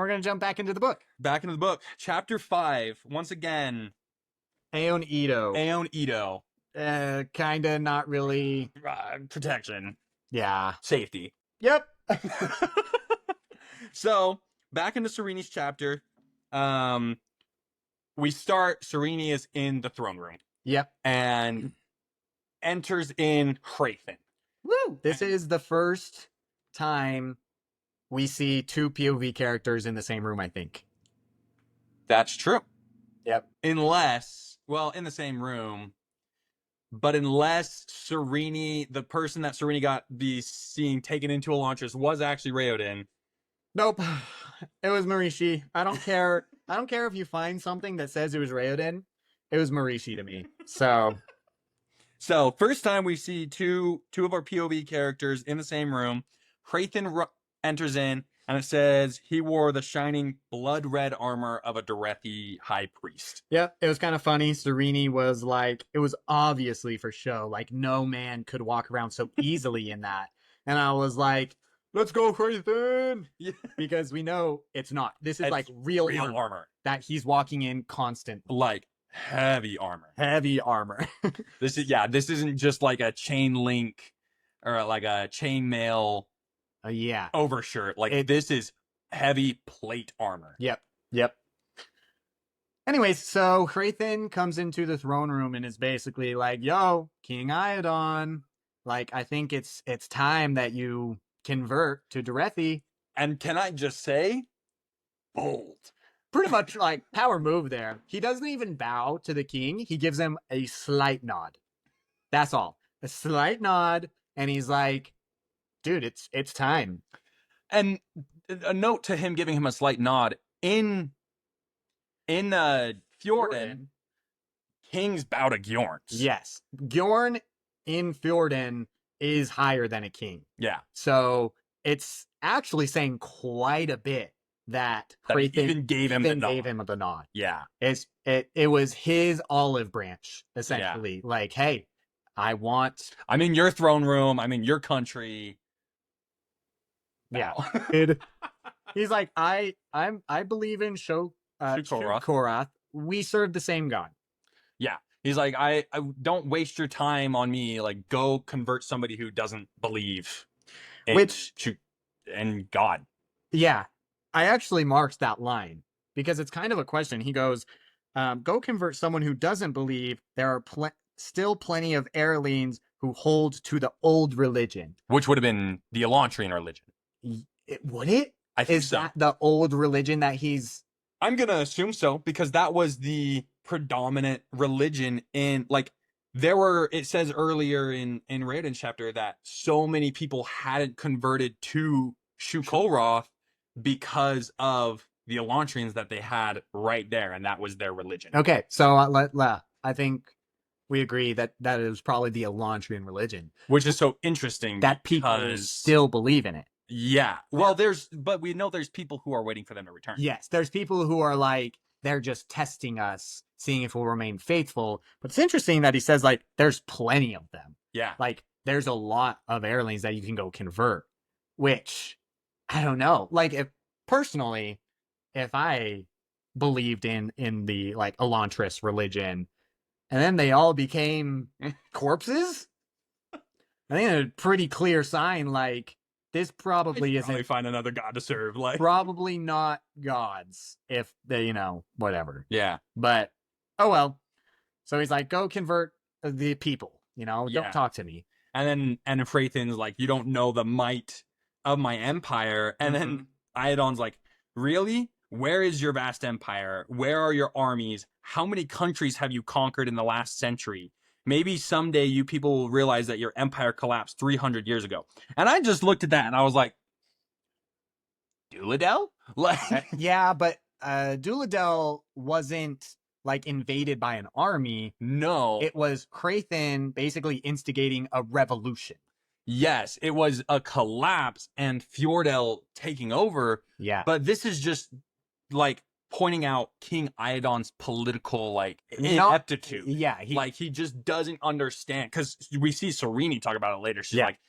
we're going to jump back into the book. Back into the book. Chapter 5. Once again. Aeon Ito. Aeon Ito. Kind of not really. Protection. Yeah. Safety. Yep. So, back into Serene's chapter. We start, Serene is in the throne room. Yep. And enters in Hrathen. Woo! This is the first time we see two POV characters in the same room, I think. That's true. Yep. Unless, well, in the same room, but unless Serene, the person that Serene got the seeing taken into Elantris was actually Raoden. Nope. It was Marishi. I don't care. I don't care if you find something that says it was Raoden. It was Marishi to me. So first time we see two of our POV characters in the same room. Hrathen enters in, and it says he wore the shining blood red armor of a Derethi high priest. Yep, it was kind of funny. Serene was like, it was obviously for show. Like, no man could walk around so easily in that. And I was like, let's go, Hrathen! Yeah. Because we know it's not. This is like real armor that he's walking in constant. Like, heavy armor. Heavy armor. This isn't just like a chain link or like a chainmail overshirt. Like, this is heavy plate armor. Yep. Anyways, so Hrathen comes into the throne room and is basically like, yo, King Iadon, like, I think it's time that you convert to Derethi. And can I just say, bold. Pretty much like power move there. He doesn't even bow to the king. He gives him a slight nod. That's all. A slight nod. And he's like, dude, it's time. And a note to him giving him a slight nod. In Fjorden, kings bow to Gjorns. Yes. Gjorn in Fjorden is higher than a king. Yeah. So it's actually saying quite a bit that Hrathen even gave him the nod. Yeah. It was his olive branch, essentially. Yeah. Like, hey, I'm in your throne room. I'm in your country. Yeah. He's like, I believe in Shuk-Korath. We serve the same God. Yeah. He's like, I don't waste your time on me. Like, go convert somebody who doesn't believe in God. Yeah. I actually marked that line because it's kind of a question. He goes, go convert someone who doesn't believe. There are still plenty of Airlines who hold to the old religion. Which would have been the Elantrian religion. Would it? I think Is that the old religion that he's... I'm going to assume so, because that was the predominant religion in, like, it says earlier in Raoden's chapter that so many people hadn't converted to Shuk-Korath because of the Elantrians that they had right there, and that was their religion. Okay, so I think we agree that is probably the Elantrian religion. Which is so interesting. That people still believe in it. Yeah. Well, but we know there's people who are waiting for them to return. Yes, there's people who are like, they're just testing us, seeing if we'll remain faithful. But it's interesting that he says, like, there's plenty of them. Yeah. Like, there's a lot of Airlines that you can go convert, which, I don't know. Like, if I believed in the, like, Elantris religion, and then they all became corpses, I think it's a pretty clear sign, like, this probably isn't... Probably find another god to serve, like... Probably not gods, if they, whatever. Yeah. But, oh well. So he's like, go convert the people, don't talk to me. And Hrathen's like, you don't know the might of my empire. And then Iadon's like, really? Where is your vast empire? Where are your armies? How many countries have you conquered in the last century? Maybe someday you people will realize that your empire collapsed 300 years ago. And I just looked at that and I was like, Duladel? Like, yeah, but Duladel wasn't like invaded by an army. No. It was Hrathen basically instigating a revolution. Yes, it was a collapse and Fjordell taking over. Yeah. But this is just like pointing out King Iadon's political, like, ineptitude. Yeah. He just doesn't understand. Because we see Serene talk about it later. She's like,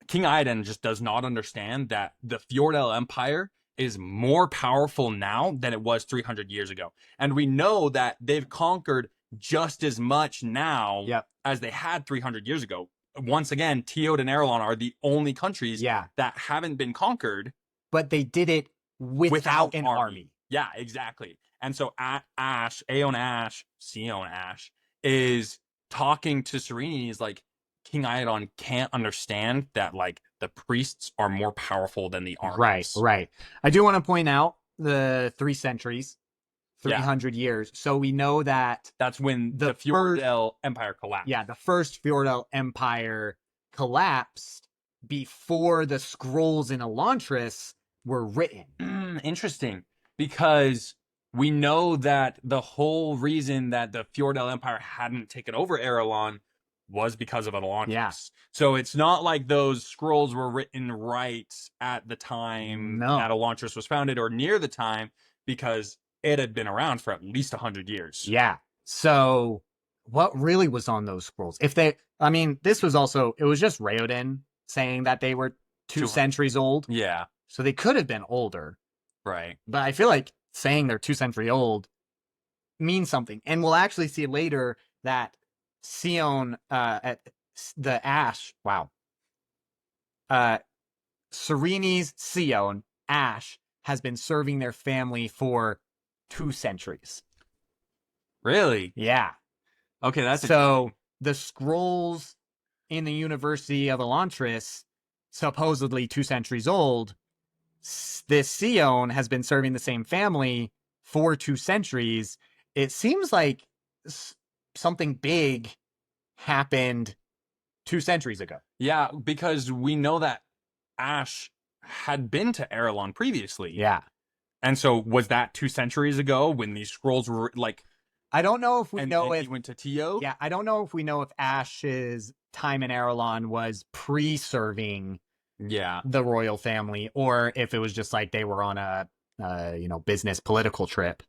King Iadon just does not understand that the Fjordell Empire is more powerful now than it was 300 years ago. And we know that they've conquered just as much now Yep. as they had 300 years ago. Once again, Teod and Erelon are the only countries Yeah. that haven't been conquered But they did it without an army. Yeah, exactly. And so Aeon Ash, Sion Ash, is talking to Serene. He's like, King Iadon can't understand that like the priests are more powerful than the armies. Right. I do want to point out the 3 centuries, Yeah. 300 years. So we know that That's when the Fjordell Empire collapsed. yeah, the first Fjordell Empire collapsed before the scrolls in Elantris were written. Interesting, because we know that the whole reason that the Fjordell Empire hadn't taken over Erelon was because of Elantris. Yeah. So it's not like those scrolls were written right at the time that Elantris was founded or near the time, because it had been around for at least 100 years. Yeah. So what really was on those scrolls? I mean, this was also, it was just Raoden saying that they were 2 centuries old. Yeah. So they could have been older. Right. But I feel like saying they're 2 century old means something. And we'll actually see later that Sion, at the Ash, Serene's Sion, Ash, has been serving their family for 2 centuries. Really? Yeah. Okay, that's so the scrolls in the University of Elantris, supposedly 2 centuries old, this Sion has been serving the same family for 2 centuries. It seems like something big happened 2 centuries ago. Yeah, because we know that Ash had been to Erelon previously. Yeah. And so was that 2 centuries ago when these scrolls were like... I don't know if we know if he went to Teod? Yeah, I don't know if we know if Ash's time in Erelon was pre-serving the royal family, or if it was just like they were on a business political trip.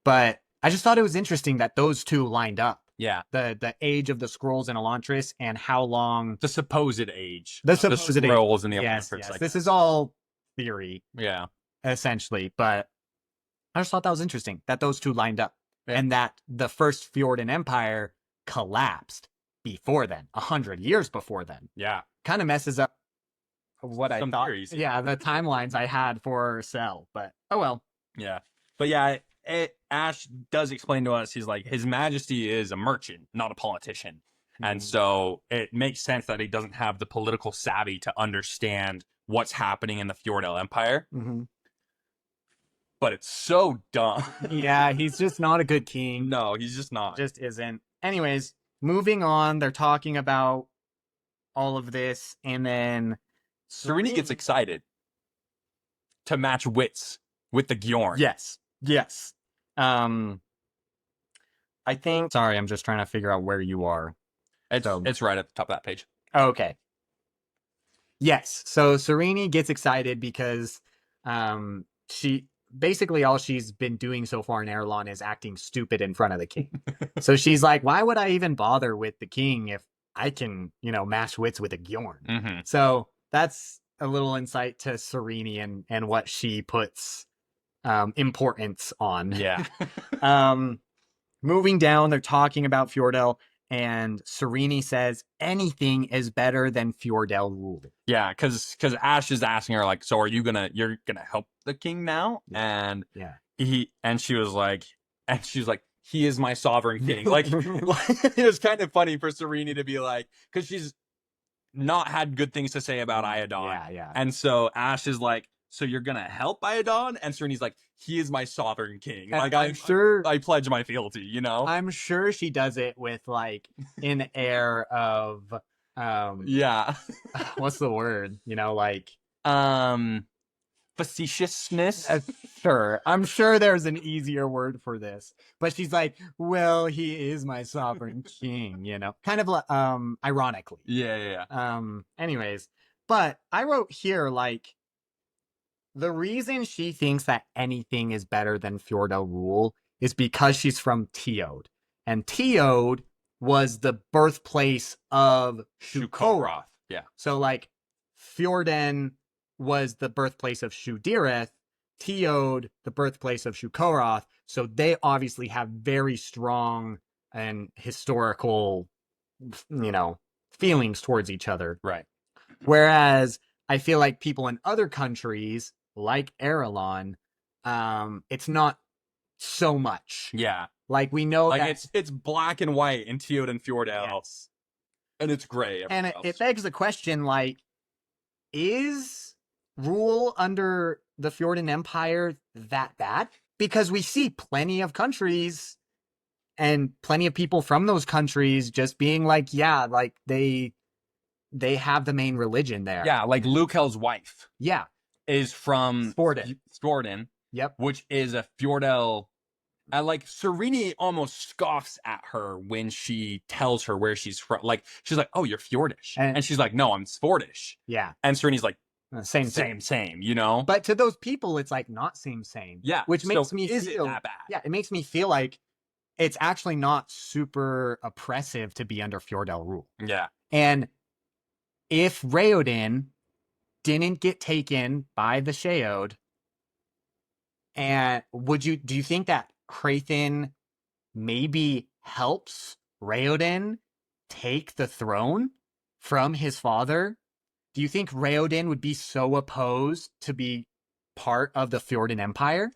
But I just thought it was interesting that those two lined up. Yeah. The age of the scrolls in Elantris and how long the supposed age. The supposed scrolls in the Elantris. Yes. Like this is all theory. Yeah. Essentially. But I just thought that was interesting that those two lined up. Yeah. And that the first Fjordan Empire collapsed before then, 100 years before then. Yeah. Kind of messes up what I thought. Theories. Yeah, the timelines I had for Cell, but oh well. Yeah. But yeah, Ash does explain to us, he's like, His Majesty is a merchant, not a politician. Mm-hmm. And so it makes sense that he doesn't have the political savvy to understand what's happening in the Fjordell Empire. Mm-hmm. But it's so dumb. Yeah, he's just not a good king. No, he's just not. Just isn't. Anyways, moving on, they're talking about all of this, and then Serene gets excited to match wits with the Gjorn. Yes. I think... Sorry, I'm just trying to figure out where you are. It's right at the top of that page. Okay. Yes, so Serene gets excited because she... Basically, all she's been doing so far in Erelon is acting stupid in front of the king. So she's like, why would I even bother with the king if I can, match wits with a Gjorn? Mm-hmm. So that's a little insight to Serene and what she puts importance on. Yeah. Moving down, they're talking about Fjordell, and Serene says anything is better than Fjordell rule. Yeah, because Ash is asking her like, so you're gonna help the king now? And she was like, he is my sovereign king. Like it was kind of funny for Serene to be like, because she's not had good things to say about Iadon. Yeah. And so Ash is like, so you're gonna help Iadon? And Serene's like, he is my sovereign king. And like I'm sure I pledge my fealty, I'm sure she does it with like an air of yeah. What's the word? Facetiousness. Sure. I'm sure there's an easier word for this. But she's like, well, he is my sovereign king, kind of ironically. Yeah. Anyways, but I wrote here like the reason she thinks that anything is better than Fjordell rule is because she's from Teod. And Teod was the birthplace of Shukorath. Yeah. So like Fjorden was the birthplace of Shudireth, TO'd the birthplace of Shukoroth, so they obviously have very strong and historical, feelings towards each other. Right. Whereas I feel like people in other countries, like Erelon, it's not so much. Yeah. Like we know Like that it's black and white in Teod and Fjordell. yes. And it's gray. And everywhere it else. begs the question, like, is rule under the Fjordan Empire that bad? Because we see plenty of countries and plenty of people from those countries just being like, yeah, like they have the main religion there. Yeah, like Lukel's wife Yeah. is from Thordan. Yep. Which is a Fjordell. Like Serene almost scoffs at her when she tells her where she's from. Like she's like, "Oh, you're Fjordish," and she's like, "No, I'm Svordish." Yeah. And Serene's like, Same. You know. But to those people, it's like not same. Yeah. Which makes me is feel it that bad? Yeah, it makes me feel like it's actually not super oppressive to be under Fjordell rule. Yeah. And if Raoden didn't get taken by the Sheod, and do you think that Hrathen maybe helps Raoden take the throne from his father? Do you think Raoden would be so opposed to be part of the Fjordan Empire?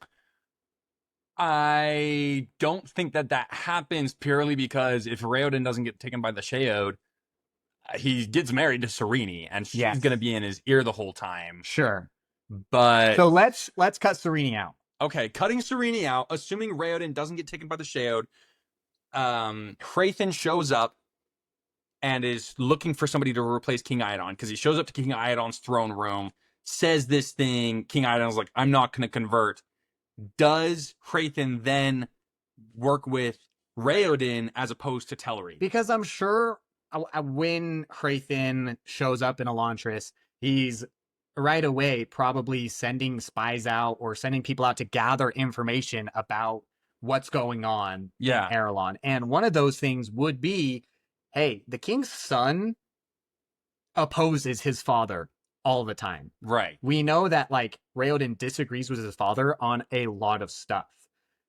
I don't think that happens purely because if Raoden doesn't get taken by the Sheod, he gets married to Serene, and she's going to be in his ear the whole time. Sure. But so let's cut Serene out. Okay, cutting Serene out, assuming Raoden doesn't get taken by the Sheod, Hrathen shows up and is looking for somebody to replace King Iadon, because he shows up to King Iadon's throne room, says this thing, King Iadon's like, I'm not going to convert. Does Hrathen then work with Raoden as opposed to Telleri? Because I'm sure when Hrathen shows up in Elantris, he's right away probably sending spies out or sending people out to gather information about what's going on in Erelon. And one of those things would be, hey, the king's son opposes his father all the time. Right. We know that like Raoden disagrees with his father on a lot of stuff.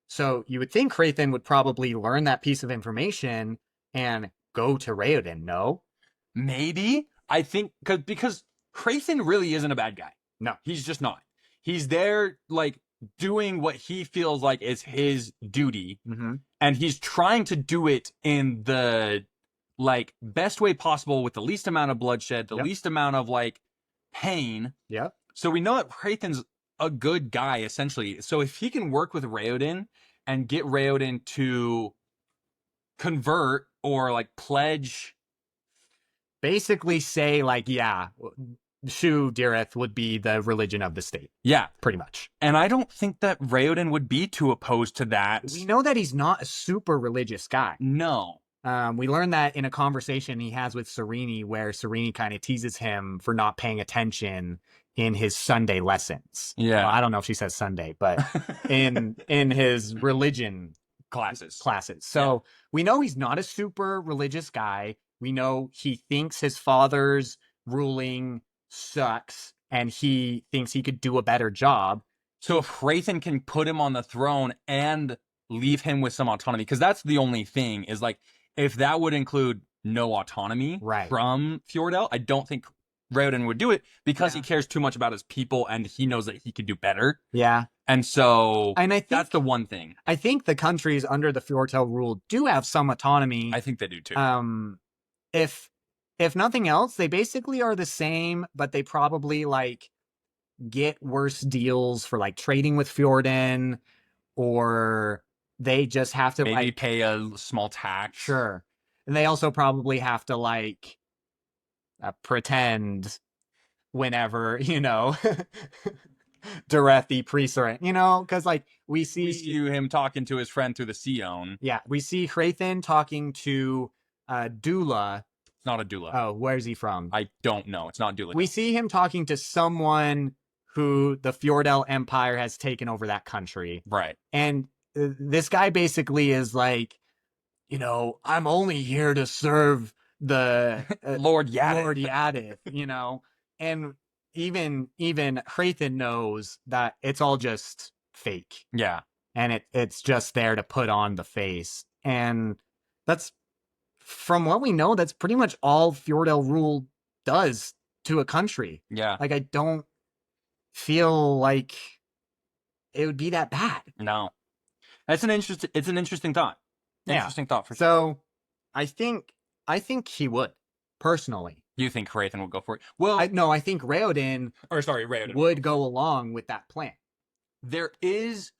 So you would think Hrathen would probably learn that piece of information and go to Raoden, no? Maybe. I think because Hrathen really isn't a bad guy. No. He's just not. He's there, like, doing what he feels like is his duty. Mm-hmm. And he's trying to do it in the, like, best way possible with the least amount of bloodshed, the least amount of, like, pain. Yeah. So we know that Hrathen's a good guy, essentially. So if he can work with Raoden and get Raoden to convert or, like, pledge. Basically say, like, yeah, Shu Dirith would be the religion of the state. Yeah. Pretty much. And I don't think that Raoden would be too opposed to that. We know that he's not a super religious guy. No. We learned that in a conversation he has with Serene, where Serene kind of teases him for not paying attention in his Sunday lessons. Yeah. Well, I don't know if she says Sunday, but in his religion classes. So we know he's not a super religious guy. We know he thinks his father's ruling sucks and he thinks he could do a better job. So if Hrathen can put him on the throne and leave him with some autonomy, because that's the only thing, is like, if that would include no autonomy from Fjordell, I don't think Raoden would do it because he cares too much about his people and he knows that he could do better. Yeah. And so I think that's the one thing. I think the countries under the Fjordell rule do have some autonomy. I think they do too. If nothing else, they basically are the same, but they probably like get worse deals for like trading with Fjorden, or they just have to maybe pay a small tax. Sure. And they also probably have to like pretend whenever, Dorethi priests are, because like we see him talking to his friend through the Sion. Yeah, we see Hrathen talking to Dula. It's not a Dula. Oh, where's he from? I don't know. It's not Dula. We see him talking to someone who the Fjordell Empire has taken over that country. Right. And this guy basically is like, I'm only here to serve the Lord Yadith. Lord Yadith, and even Hrathen knows that it's all just fake, Yeah. and it's just there to put on the face. And that's, from what we know, that's pretty much all Fjordell rule does to a country. Yeah. Like, I don't feel like it would be that bad. No. It's an interesting thought. Yeah. Interesting thought for sure. So I think he would, personally. You think Hrathen will go for it? Well, I think Raoden Raoden would go along with that plan. There was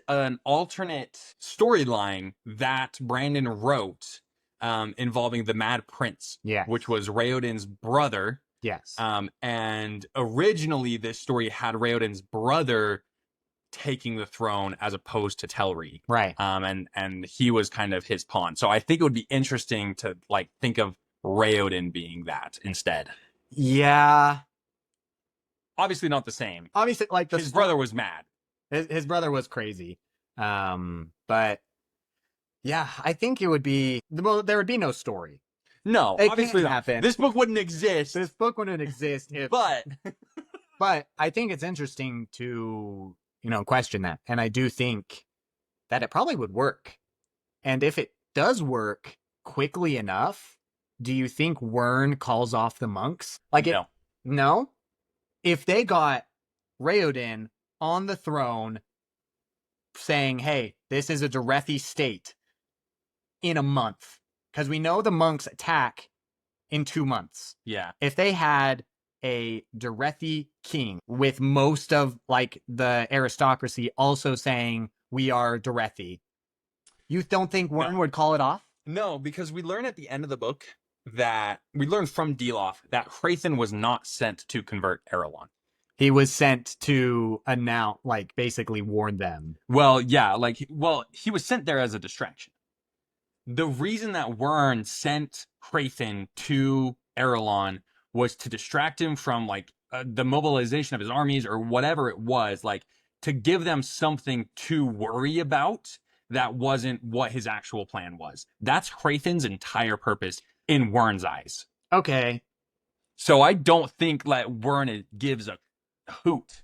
an alternate storyline that Brandon wrote involving the Mad Prince, which was Raoden's brother. Yes. And originally this story had Raoden's brother taking the throne as opposed to Telri. Right. And he was kind of his pawn. So I think it would be interesting to like think of Raoden being that instead. Yeah. Obviously not the same. Obviously, like his brother was mad. His brother was crazy. But yeah, I think it would be, well, there would be no story. No, it obviously can't not. happen. This book wouldn't exist. This book wouldn't exist if, but I think it's interesting to, question that. And I do think that it probably would work. And if it does work quickly enough, do you think Wyrn calls off the monks? Like, no? If they got Raoden on the throne saying, hey, this is a Derethi state in a month, because we know the monks attack in 2 months. Yeah. If they had a Derethi king with most of like the aristocracy also saying we are Derethi, you don't think Wyrn would call it off? No, because we learn at the end of the book that we learned from Deloff that Hrathen was not sent to convert Erelon. He was sent to announce, like, basically warn them. Well, yeah, he was sent there as a distraction. The reason that Wyrn sent Hrathen to Erelon was to distract him from like the mobilization of his armies or whatever it was, like to give them something to worry about that wasn't what his actual plan was. That's Hrathen's entire purpose in Wyrn's eyes. Okay. So I don't think that Wyrn gives a hoot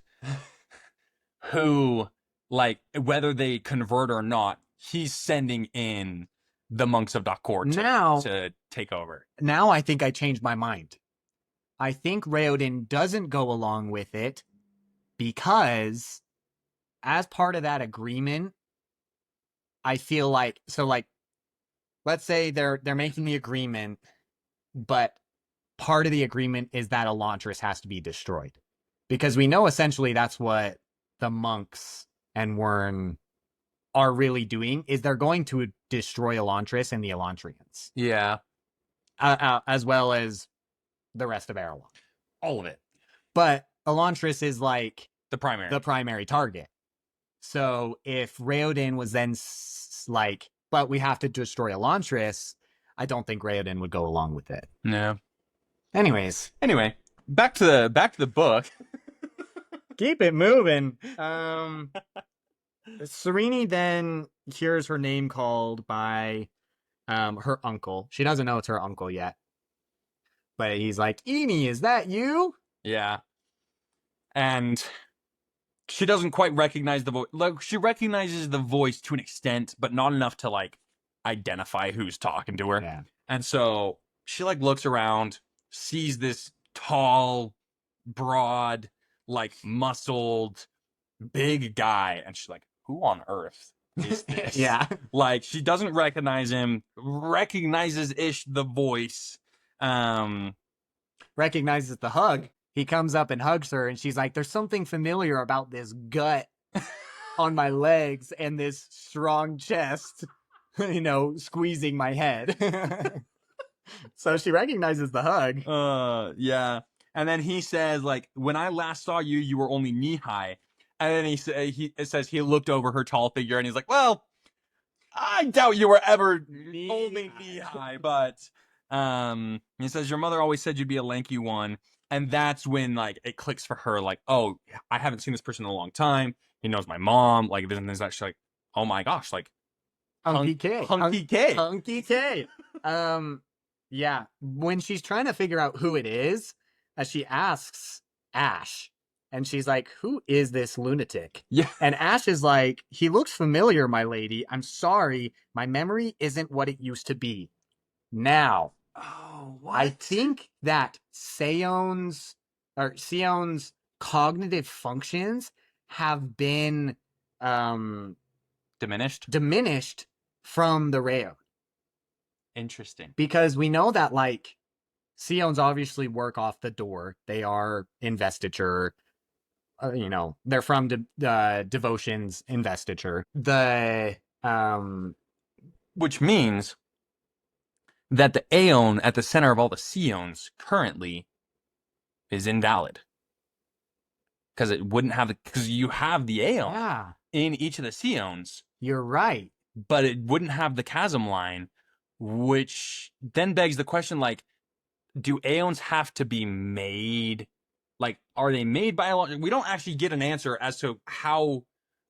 who, like, whether they convert or not, he's sending in the monks of Dakor to take over. Now I think I changed my mind. I think Raoden doesn't go along with it because as part of that agreement, I feel like, so like, let's say they're making the agreement, but part of the agreement is that Elantris has to be destroyed. Because we know essentially that's what the monks and Wyrn are really doing, is they're going to destroy Elantris and the Elantrians. Yeah. As well as the rest of Erelon. All of it. But Elantris is like the primary target. So if Raoden was then like, but we have to destroy Elantris, I don't think Raoden would go along with it. No. Anyway, back to the book. Keep it moving. Serene then hears her name called by her uncle. She doesn't know it's her uncle yet. But he's like, Eni, is that you? Yeah. And she doesn't quite recognize the voice. Like, she recognizes the voice to an extent, but not enough to, like, identify who's talking to her. Yeah. And so she, like, looks around, sees this tall, broad, like, muscled, big guy. And she's like, who on earth is this? Yeah. Like, she doesn't recognize him, recognizes-ish the voice. Recognizes the hug. He comes up and hugs her, and she's like, there's something familiar about this gut on my legs and this strong chest, squeezing my head. So she recognizes the hug. Yeah. And then he says, like, when I last saw you, you were only knee-high. And then it says he looked over her tall figure, and he's like, well, I doubt you were ever only knee-high, but... he says, your mother always said you'd be a lanky one. And that's when, like, it clicks for her, like, oh, I haven't seen this person in a long time. He knows my mom. Like, this and this. She's like, oh my gosh, like, Hunky K. Hunky K. Hunky K. Yeah. When she's trying to figure out who it is, as she asks Ash. And she's like, who is this lunatic? Yeah. And Ash is like, he looks familiar, my lady. I'm sorry. My memory isn't what it used to be. Now, Oh, I what? think that Sion's cognitive functions have been um, Diminished? diminished from the Rayo. Interesting. Because we know that, like, Sions obviously work off the door. They are investiture. They're from Devotion's investiture. Which means that the Aeon at the center of all the Sions currently is invalid. Because it wouldn't have because you have the Aeon Yeah, in each of the Sions, you're right. but it wouldn't have the chasm line, which then begs the question, like, do Aeons have to be made? Like, are they made by a we don't actually get an answer as to how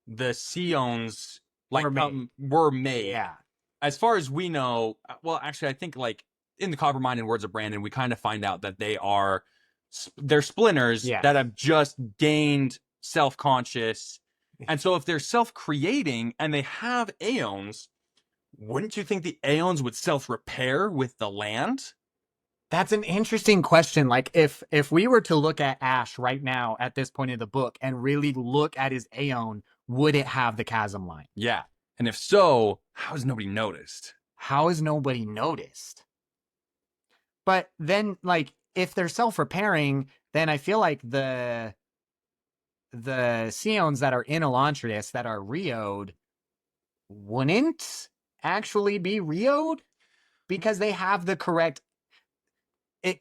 the Sions were made. Yeah. As far as we know, well, actually, I think like in the Copper Mine and Words of Brandon, we kind of find out that they're splinters Yeah. that have just gained self-conscious. And so if they're self-creating and they have Aeons, wouldn't you think the Aeons would self-repair with the land? That's an interesting question. Like, if we were to look at Ash right now at this point in the book and really look at his Aeon, would it have the chasm line? Yeah. And if so, how has nobody noticed? How has nobody noticed? But then, like, if they're self-repairing, then I feel like the Sions that are in Elantris that are Rioed wouldn't actually be Rioed because they have the correct. They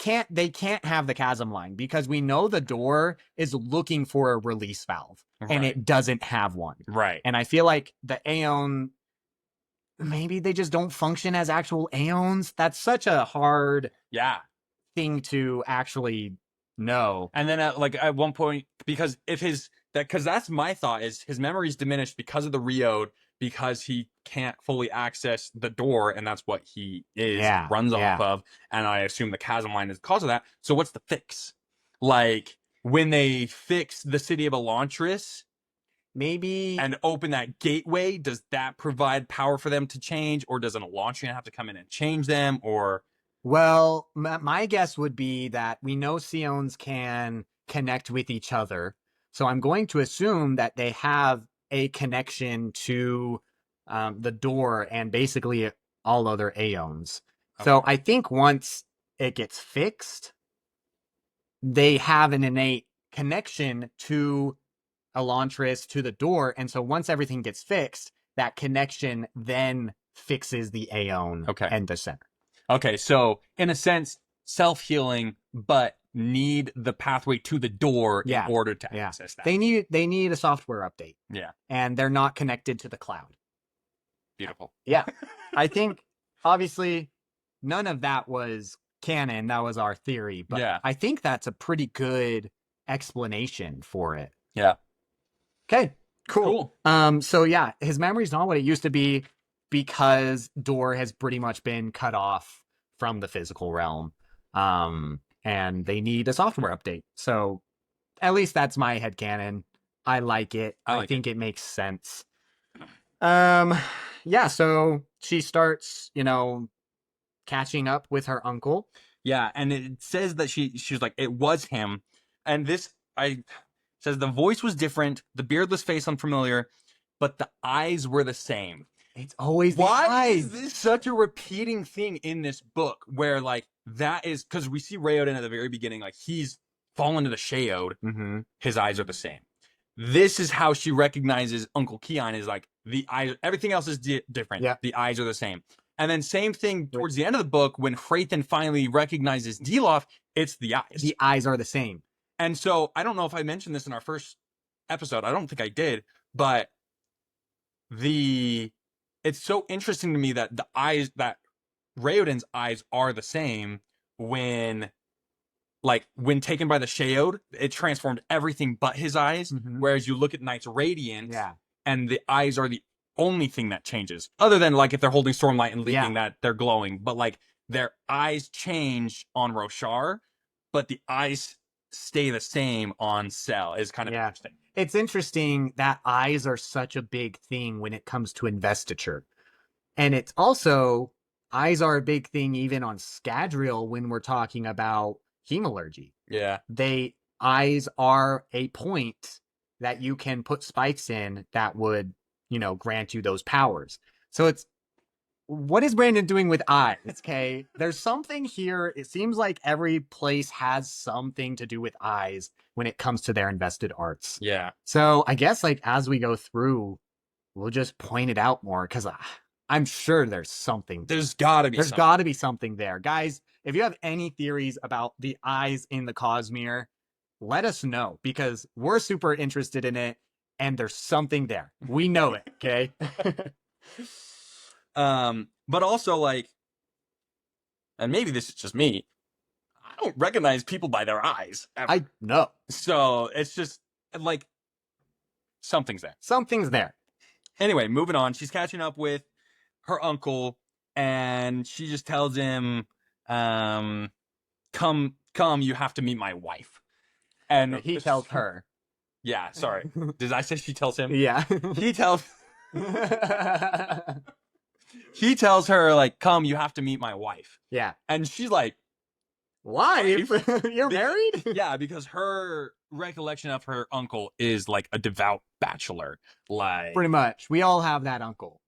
can't have the chasm line because we know the door is looking for a release valve and it doesn't have one. Right. And I feel like the Aeon, maybe they just don't function as actual Aeons. That's such a hard thing to actually know. And then at one point, because that's my thought is his memory's diminished because of the Riode, because he can't fully access the door, and that's what he runs off of. And I assume the chasm line is the cause of that. So what's the fix? Like when they fix the city of Elantris, maybe, and open that gateway, does that provide power for them to change, or does an Elantrian have to come in and change them, or? Well, my guess would be that we know Sions can connect with each other. So I'm going to assume that they have a connection to the door and basically all other Aeons. Okay. So I think once it gets fixed, they have an innate connection to Elantris, to the door. And so once everything gets fixed, that connection then fixes the Aeon and the center. Okay, so in a sense, self-healing, but need the pathway to the door in order to access that. They need a software update. Yeah. And they're not connected to the cloud. Beautiful. Yeah. I think obviously none of that was canon. That was our theory. But I think that's a pretty good explanation for it. Yeah. Okay. Cool. So yeah, his memory's not what it used to be, because door has pretty much been cut off from the physical realm. And they need a software update. So at least that's my headcanon. I like it. I think it makes sense. Yeah, so she starts, catching up with her uncle. Yeah, and it says that she's like, it was him. And says the voice was different, the beardless face unfamiliar, but the eyes were the same. It's always the eyes. Why is this such a repeating thing in this book where, like, that is because we see Raoden at the very beginning, like, he's fallen to the Shaode. Mm-hmm. His eyes are the same. This is how she recognizes Uncle Keon, is like the eyes, everything else is different. Yeah. The eyes are the same. And then same thing towards the end of the book when Hrathen finally recognizes Delof, it's the eyes. The eyes are the same. And so I don't know if I mentioned this in our first episode. I don't think I did, but it's so interesting to me that that Raoden's eyes are the same when taken by the Shaode, it transformed everything but his eyes. Mm-hmm. Whereas you look at Knight's Radiant, and the eyes are the only thing that changes, other than like if they're holding Stormlight and leaking that they're glowing. But like their eyes change on Roshar, but the eyes stay the same on Cell is kind of Yeah. interesting. It's interesting that eyes are such a big thing when it comes to investiture. And it's also, eyes are a big thing even on Scadrial when we're talking about hemalurgy. Yeah. Eyes are a point that you can put spikes in that would, grant you those powers. So what is Brandon doing with eyes? Okay. There's something here. It seems like every place has something to do with eyes when it comes to their invested arts. Yeah. So I guess like as we go through, we'll just point it out more because I'm sure there's something. There's gotta be something. Got to be something there. Guys, if you have any theories about the eyes in the Cosmere, let us know because we're super interested in it and there's something there. We know it, okay? But also like, and maybe this is just me, I don't recognize people by their eyes ever. I know. So it's just like something's there. Something's there. Anyway, moving on. She's catching up with her uncle, and she just tells him, come, you have to meet my wife. And He tells her. Yeah, sorry. Did I say she tells him? Yeah. He tells he tells her, like, come, you have to meet my wife. Yeah. And she's like, wife? You're married? Yeah, because her recollection of her uncle is like a devout bachelor. Like, pretty much. We all have that uncle.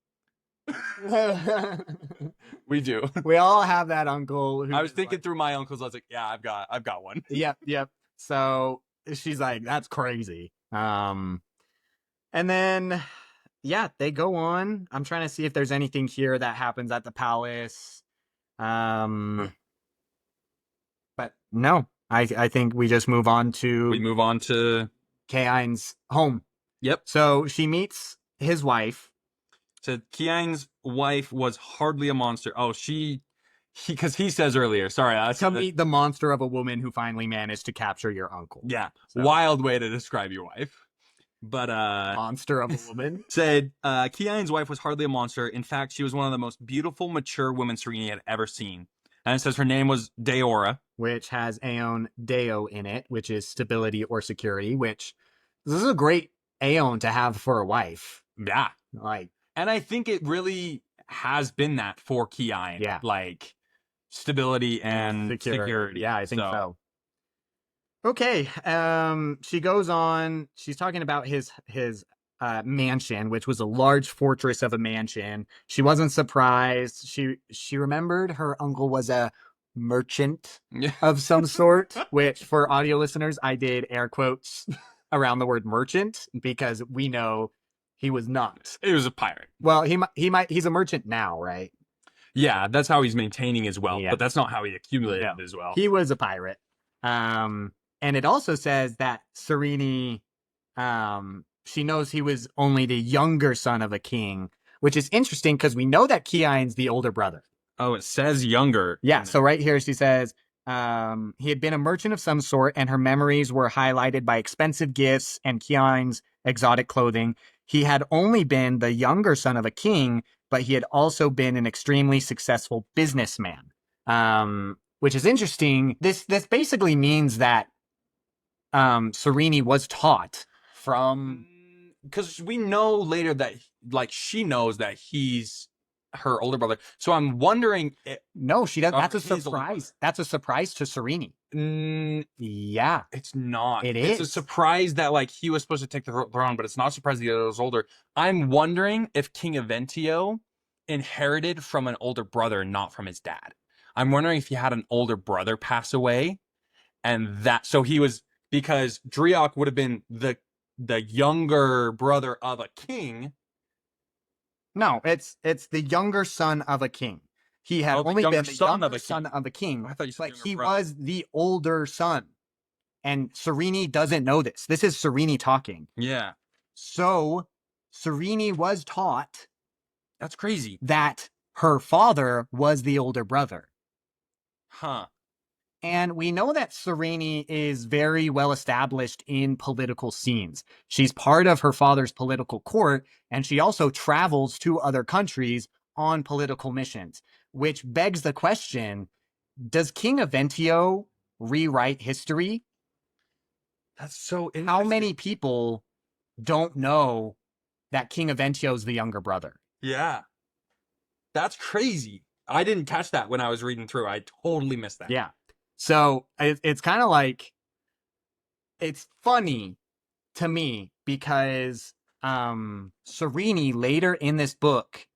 We do. We all have that uncle. I was thinking through my uncles. I was like, yeah, I've got one. Yep. So she's like, that's crazy. And then, yeah, they go on. I'm trying to see if there's anything here that happens at the palace. But no, I think we just move on to Kain's home. Yep. So she meets his wife. So Kian's wife was hardly a monster. Oh, because he says earlier, sorry. Come meet the monster of a woman who finally managed to capture your uncle. Yeah. So. Wild way to describe your wife. But monster of a woman. Said Kian's wife was hardly a monster. In fact, she was one of the most beautiful, mature women Serena had ever seen. And it says her name was Deora, which has Aeon Deo in it, which is stability or security, which this is a great Aeon to have for a wife. Yeah. Like, and I think it really has been that for Kian. Yeah. Like stability and security. Yeah, I think so. Okay. She goes on. She's talking about his mansion, which was a large fortress of a mansion. She wasn't surprised. She remembered her uncle was a merchant of some sort, which for audio listeners, I did air quotes around the word merchant because we know he was not. He was a pirate. Well, he's a merchant now, right? Yeah, that's how he's maintaining his wealth, Yeah. But that's not how he accumulated his wealth. He was a pirate. And it also says that Serene, she knows he was only the younger son of a king, which is interesting because we know that Kian's the older brother. Oh, it says younger. Yeah, so right here she says he had been a merchant of some sort, and her memories were highlighted by expensive gifts and Kian's exotic clothing. He had only been the younger son of a king, but he had also been an extremely successful businessman, which is interesting. This basically means that Serene was taught from, because we know later that like she knows that he's her older brother. So I'm wondering. No, she doesn't. That's a surprise. That's a surprise to Serene. Yeah, it's not. It's a surprise that like he was supposed to take the throne, but it's not a surprise that he was older. I'm wondering if King Eventio inherited from an older brother, not from his dad. I'm wondering if he had an older brother pass away, and that so he was. Because Driok would have been the younger brother of a king. No, it's the younger son of a king. He had only been the younger son of a king. I thought you said but he was the older son. And Serene doesn't know this. This is Serene talking. Yeah. So Serene was taught. That's crazy. That her father was the older brother. Huh. And we know that Serene is very well established in political scenes. She's part of her father's political court, and she also travels to other countries on political missions, which begs the question, does King Eventio rewrite history? That's so interesting. How many people don't know that King Eventio's the younger brother? Yeah. That's crazy. I didn't catch that when I was reading through. I totally missed that. Yeah. So it's kind of like, it's funny to me because Serini later in this book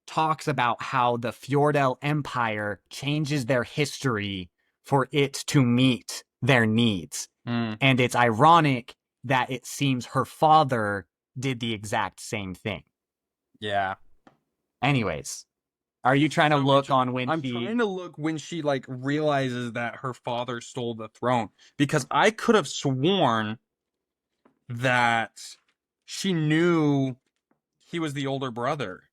talks about how the Fjordell Empire changes their history for it to meet their needs. Mm. And it's ironic that it seems her father did the exact same thing. Yeah. Anyways, are you trying to look on when I'm trying to look when she like realizes that her father stole the throne, because I could have sworn that she knew he was the older brother.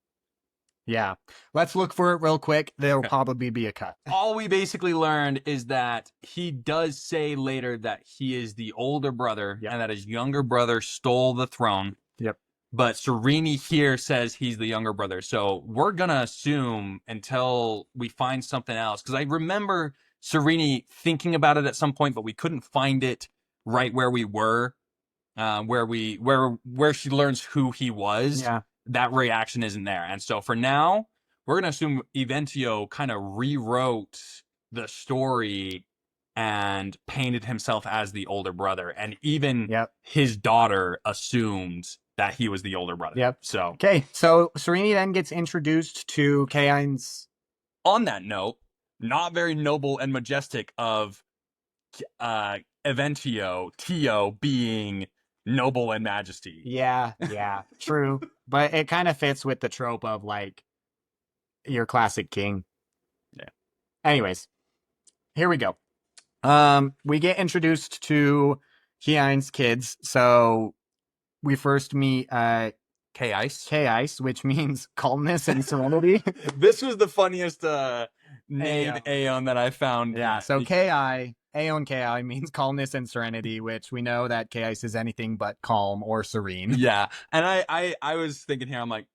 Yeah. Let's look for it real quick. There'll Okay. probably be a cut. All we basically learned is that he does say later that he is the older brother, Yep. and that his younger brother stole the throne. Yep. But Serini here says he's the younger brother. So we're going to assume until we find something else. Because I remember Serini thinking about it at some point, but we couldn't find it right where we were, where she learns who he was. Yeah. That reaction isn't there. And so for now, we're going to assume Eventio kind of rewrote the story and painted himself as the older brother. And even Yep. his daughter assumed that he was the older brother. Yep. So, Okay. So Serini then gets introduced to Kain's. on that note, not very noble and majestic of Eventio, Tio being noble and majesty. Yeah. Yeah. True. But it kind of fits with the trope of like your classic king. Yeah. Anyways, here we go. We get introduced to Kain's kids. So we first meet K-Ice, which means calmness and serenity. This was the funniest name Aeon that I found. Yeah, so Aeon Ki means calmness and serenity, which we know that Ki is anything but calm or serene. Yeah, and I was thinking here, I'm like,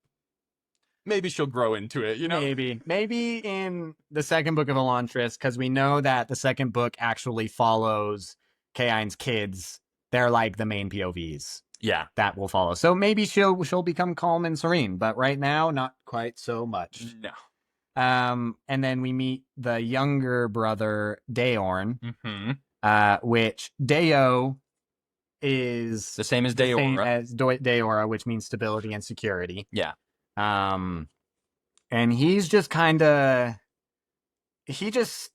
maybe she'll grow into it, you know? Maybe in the second book of Elantris, because we know that the second book actually follows Kain's kids. They're like the main POVs. Yeah, that will follow. So maybe she'll become calm and serene, but right now, not quite so much. No. And then we meet the younger brother, Daorn, which Deo is the same as Daora. as Daora, which means stability and security. Yeah. And he's just kind of, he just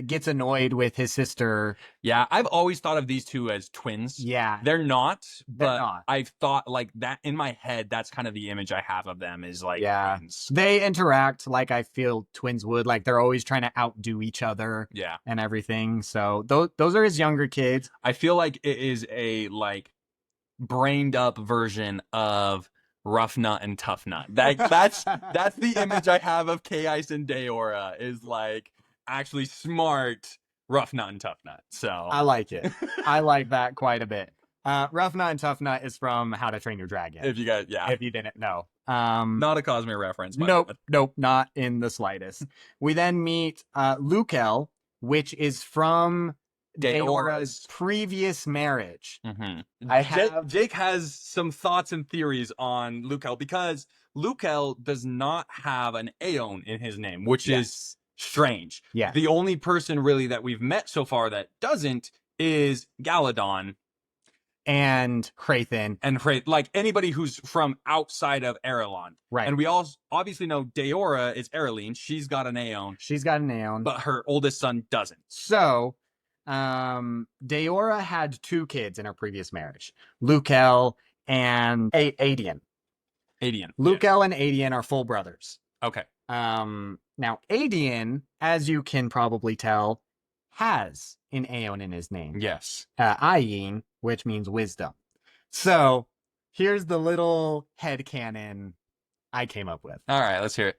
gets annoyed with his sister. Yeah, I've always thought of these two as twins. Yeah. They're not, but They're not. I've thought like that in my head. That's kind of the image I have of them is like twins. They interact like I feel twins would. Like they're always trying to outdo each other. Yeah. And everything. So those are his younger kids. I feel like it is a like brained up version of Rough Nut and Tough Nut. That's the image I have of K-Ice and Daora is like actually smart Rough Nut and Tough Nut. So I like it. I like that quite a bit. Rough Nut and Tough Nut is from How to Train Your Dragon. If you guys, if you didn't know. Not a Cosmere reference. Nope, not in the slightest. We then meet Lukel, which is from Daora's previous marriage. Jake has some thoughts and theories on Lukel because Lukel does not have an Aeon in his name, which is strange. Yeah. The only person really that we've met so far that doesn't is Galadon and Hrathen. And like anybody who's from outside of Erelon. Right. And we all obviously know Daora is Ereline. She's got an Aeon. But her oldest son doesn't. So Daora had 2 kids in her previous marriage. Lukel and Adian. Lukel and Adian are full brothers. Okay. Now Adian, as you can probably tell, has an Aeon in his name. Yes. Ayin, which means wisdom. So here's the little headcanon I came up with. All right, let's hear it.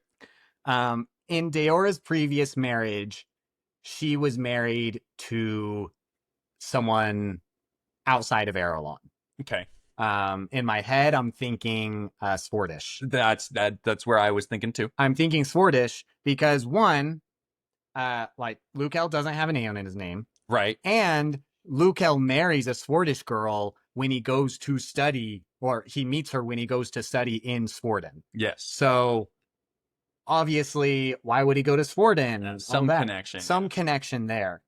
In Daora's previous marriage, she was married to someone outside of Erelon. Okay. In my head, I'm thinking Svordish. That's where I was thinking too. I'm thinking Svordish because one, like Lukel doesn't have an Aeon in his name. Right. And Lukel marries a Swardish girl when he goes to study, or he meets her when he goes to study in Sworden. Yes. So obviously, why would he go to Sworden? Some connection. Some connection there.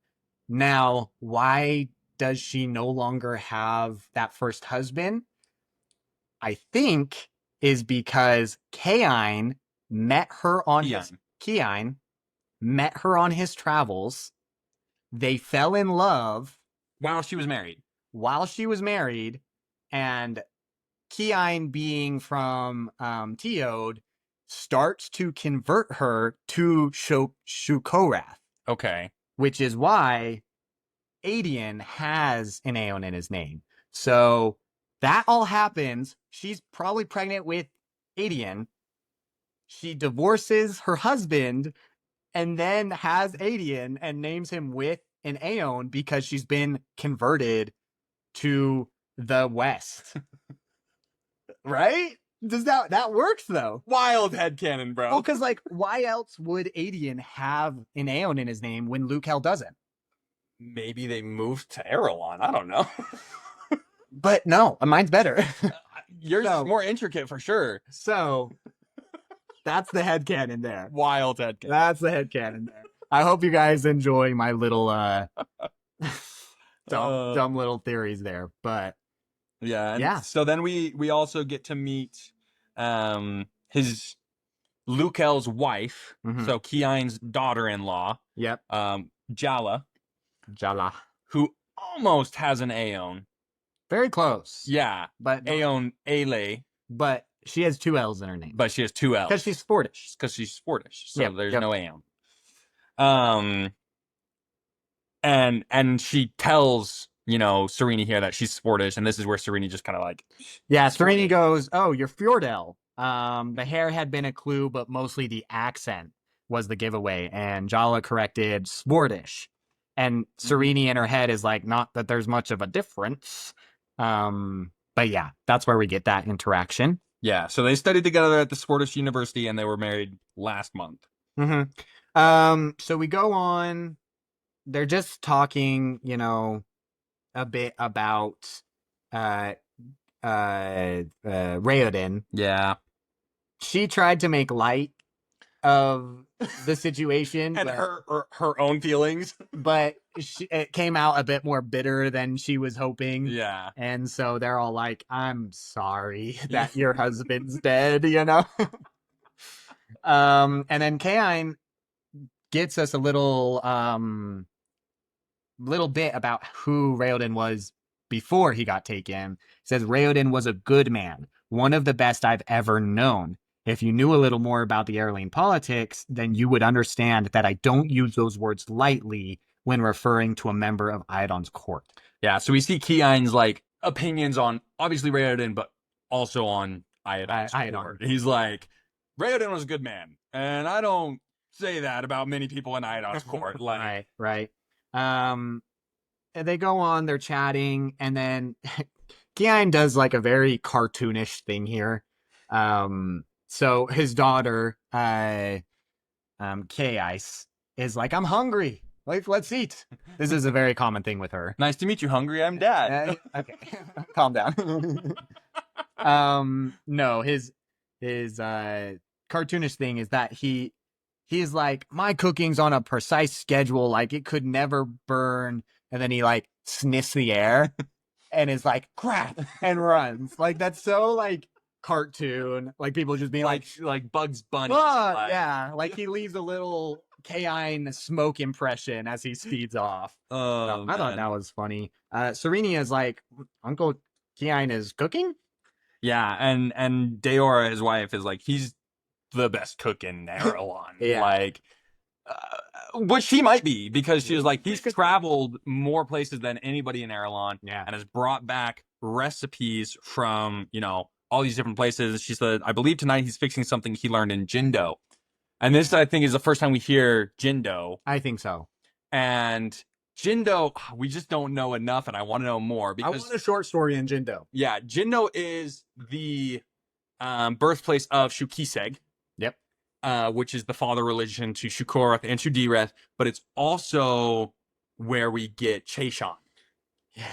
Now, why does she no longer have that first husband? I think is because Kain met her on his Kian met her on his travels. They fell in love while she was married. And Kian, being from Teod, starts to convert her to Shukorath. Okay. Which is why Adian has an Aeon in his name. So that all happens. She's probably pregnant with Adian. She divorces her husband and then has Adian and names him with an Aeon because she's been converted to the West. Right? Does that works though? Wild headcanon, bro. Well, because like, why else would Adian have an Aeon in his name when Lukel doesn't? Maybe they moved to Erelon. I don't know. But no, mine's better. Yours is more intricate for sure. So that's the headcanon there. Wild headcanon. That's the headcanon there. I hope you guys enjoy my little dumb little theories there. But yeah. So then we also get to meet his Lukel's wife, so Kian's daughter-in-law. Yep. Jala, who almost has an Aeon. Very close. Yeah, but Aeon Ale. But she has 2 L's in her name. But she has 2 L's because she's Sportish. So there's no Aeon. And she tells Sereni here that she's Sportish, and this is where Sereni just kind of like, yeah. Sereni goes, "Oh, you're Fjordell." The hair had been a clue, but mostly the accent was the giveaway. And Jala corrected Sportish, and Sereni in her head is like, not that there's much of a difference. But yeah, that's where we get that interaction. Yeah, so they studied together at the Sportish University, and they were married last month. So we go on. They're just talking, a bit about Raoden. Yeah. She tried to make light of the situation and her own feelings, but it came out a bit more bitter than she was hoping. Yeah. And so they're all like, I'm sorry that your husband's dead, and then Kain gets us a little bit about who Raoden was before he got taken. It says Raoden was a good man, one of the best I've ever known. If you knew a little more about the Airlane politics, then you would understand that I don't use those words lightly when referring to a member of Iadon's court. Yeah, so we see Kian's like opinions on obviously Raoden, but also on Iadon's court. He's like, Raoden was a good man, and I don't say that about many people in Iadon's court. Like, right. And they go on, they're chatting, and then Kian does like a very cartoonish thing here. So his daughter, Kais, is like, I'm hungry. Like, let's eat. This is a very common thing with her. Nice to meet you, hungry. I'm Dad. Okay, calm down. No, his cartoonish thing is that he's like, my cooking's on a precise schedule, like it could never burn. And then he like sniffs the air and is like, crap, and runs. Like, that's so like cartoon, like people just being like Bugs Bunny. Yeah, like he leaves a little Kain smoke impression as he speeds off. I thought that was funny. Serenia is like, Uncle Kain is cooking. Yeah, and Deora, his wife, is like, he's the best cook in Erelon. Yeah. Like, which she might be, because she was like, he's traveled more places than anybody in Erelon, and has brought back recipes from all these different places. She said, I believe tonight he's fixing something he learned in Jindo. And this, I think, is the first time we hear Jindo. I think so. And Jindo, we just don't know enough, and I want to know more. Because I want a short story in Jindo. Yeah, Jindo is the birthplace of Shukiseg. Yep. Which is the father religion to Shukorath and to Direth, but it's also where we get Cheshan. Yeah.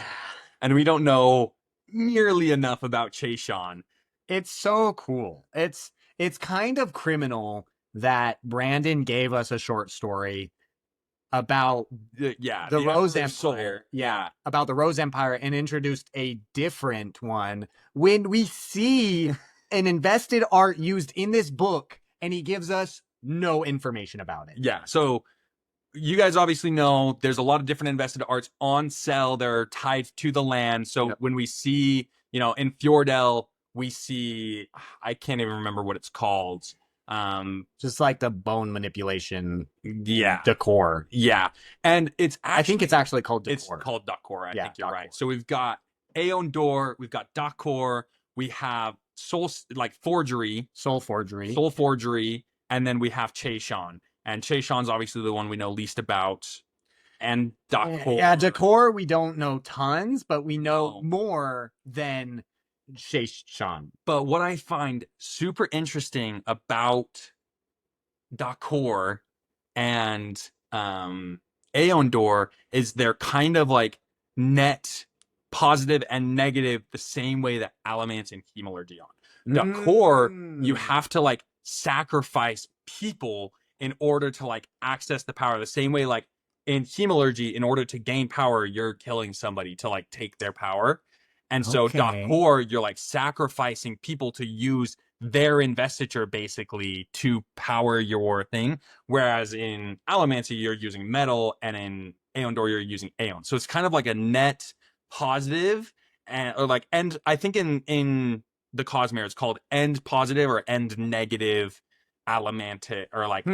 And we don't know nearly enough about Chayshawn. It's so cool. It's kind of criminal that Brandon gave us a short story about Yeah, the the Rose Emperor's Empire. Soul. Yeah. About the Rose Empire and introduced a different one when we see an invested art used in this book and he gives us no information about it. Yeah. So you guys obviously know there's a lot of different invested arts on sale. They're tied to the land. So when we see, in Fjordell, we see, I can't even remember what it's called. Just like the bone manipulation Yeah. decor. Yeah. And I think it's actually called decor. It's called decor. I Yeah, think you're decor. right. So we've got Aeon Door, we've got decor, we have Soul Forgery, Soul Forgery. Soul Forgery, and then we have Chayshawn. And Chayshawn's obviously the one we know least about. And decor. Yeah, decor we don't know tons, but we know more than Chayshawn. But what I find super interesting about decor and Aeon Door is they're kind of like net positive and negative the same way that Alamance and Hemalurgy are. Decor, you have to like sacrifice people in order to like access the power. The same way like in Hemalurgy, in order to gain power, you're killing somebody to like take their power. And so decor, you're like sacrificing people to use their investiture basically to power your thing. Whereas in Allomancy, you're using metal, and in Aeon Door, you're using Aeon. So it's kind of like a net positive, and or like end. I think in the Cosmere, it's called end positive or end negative Allomantic or like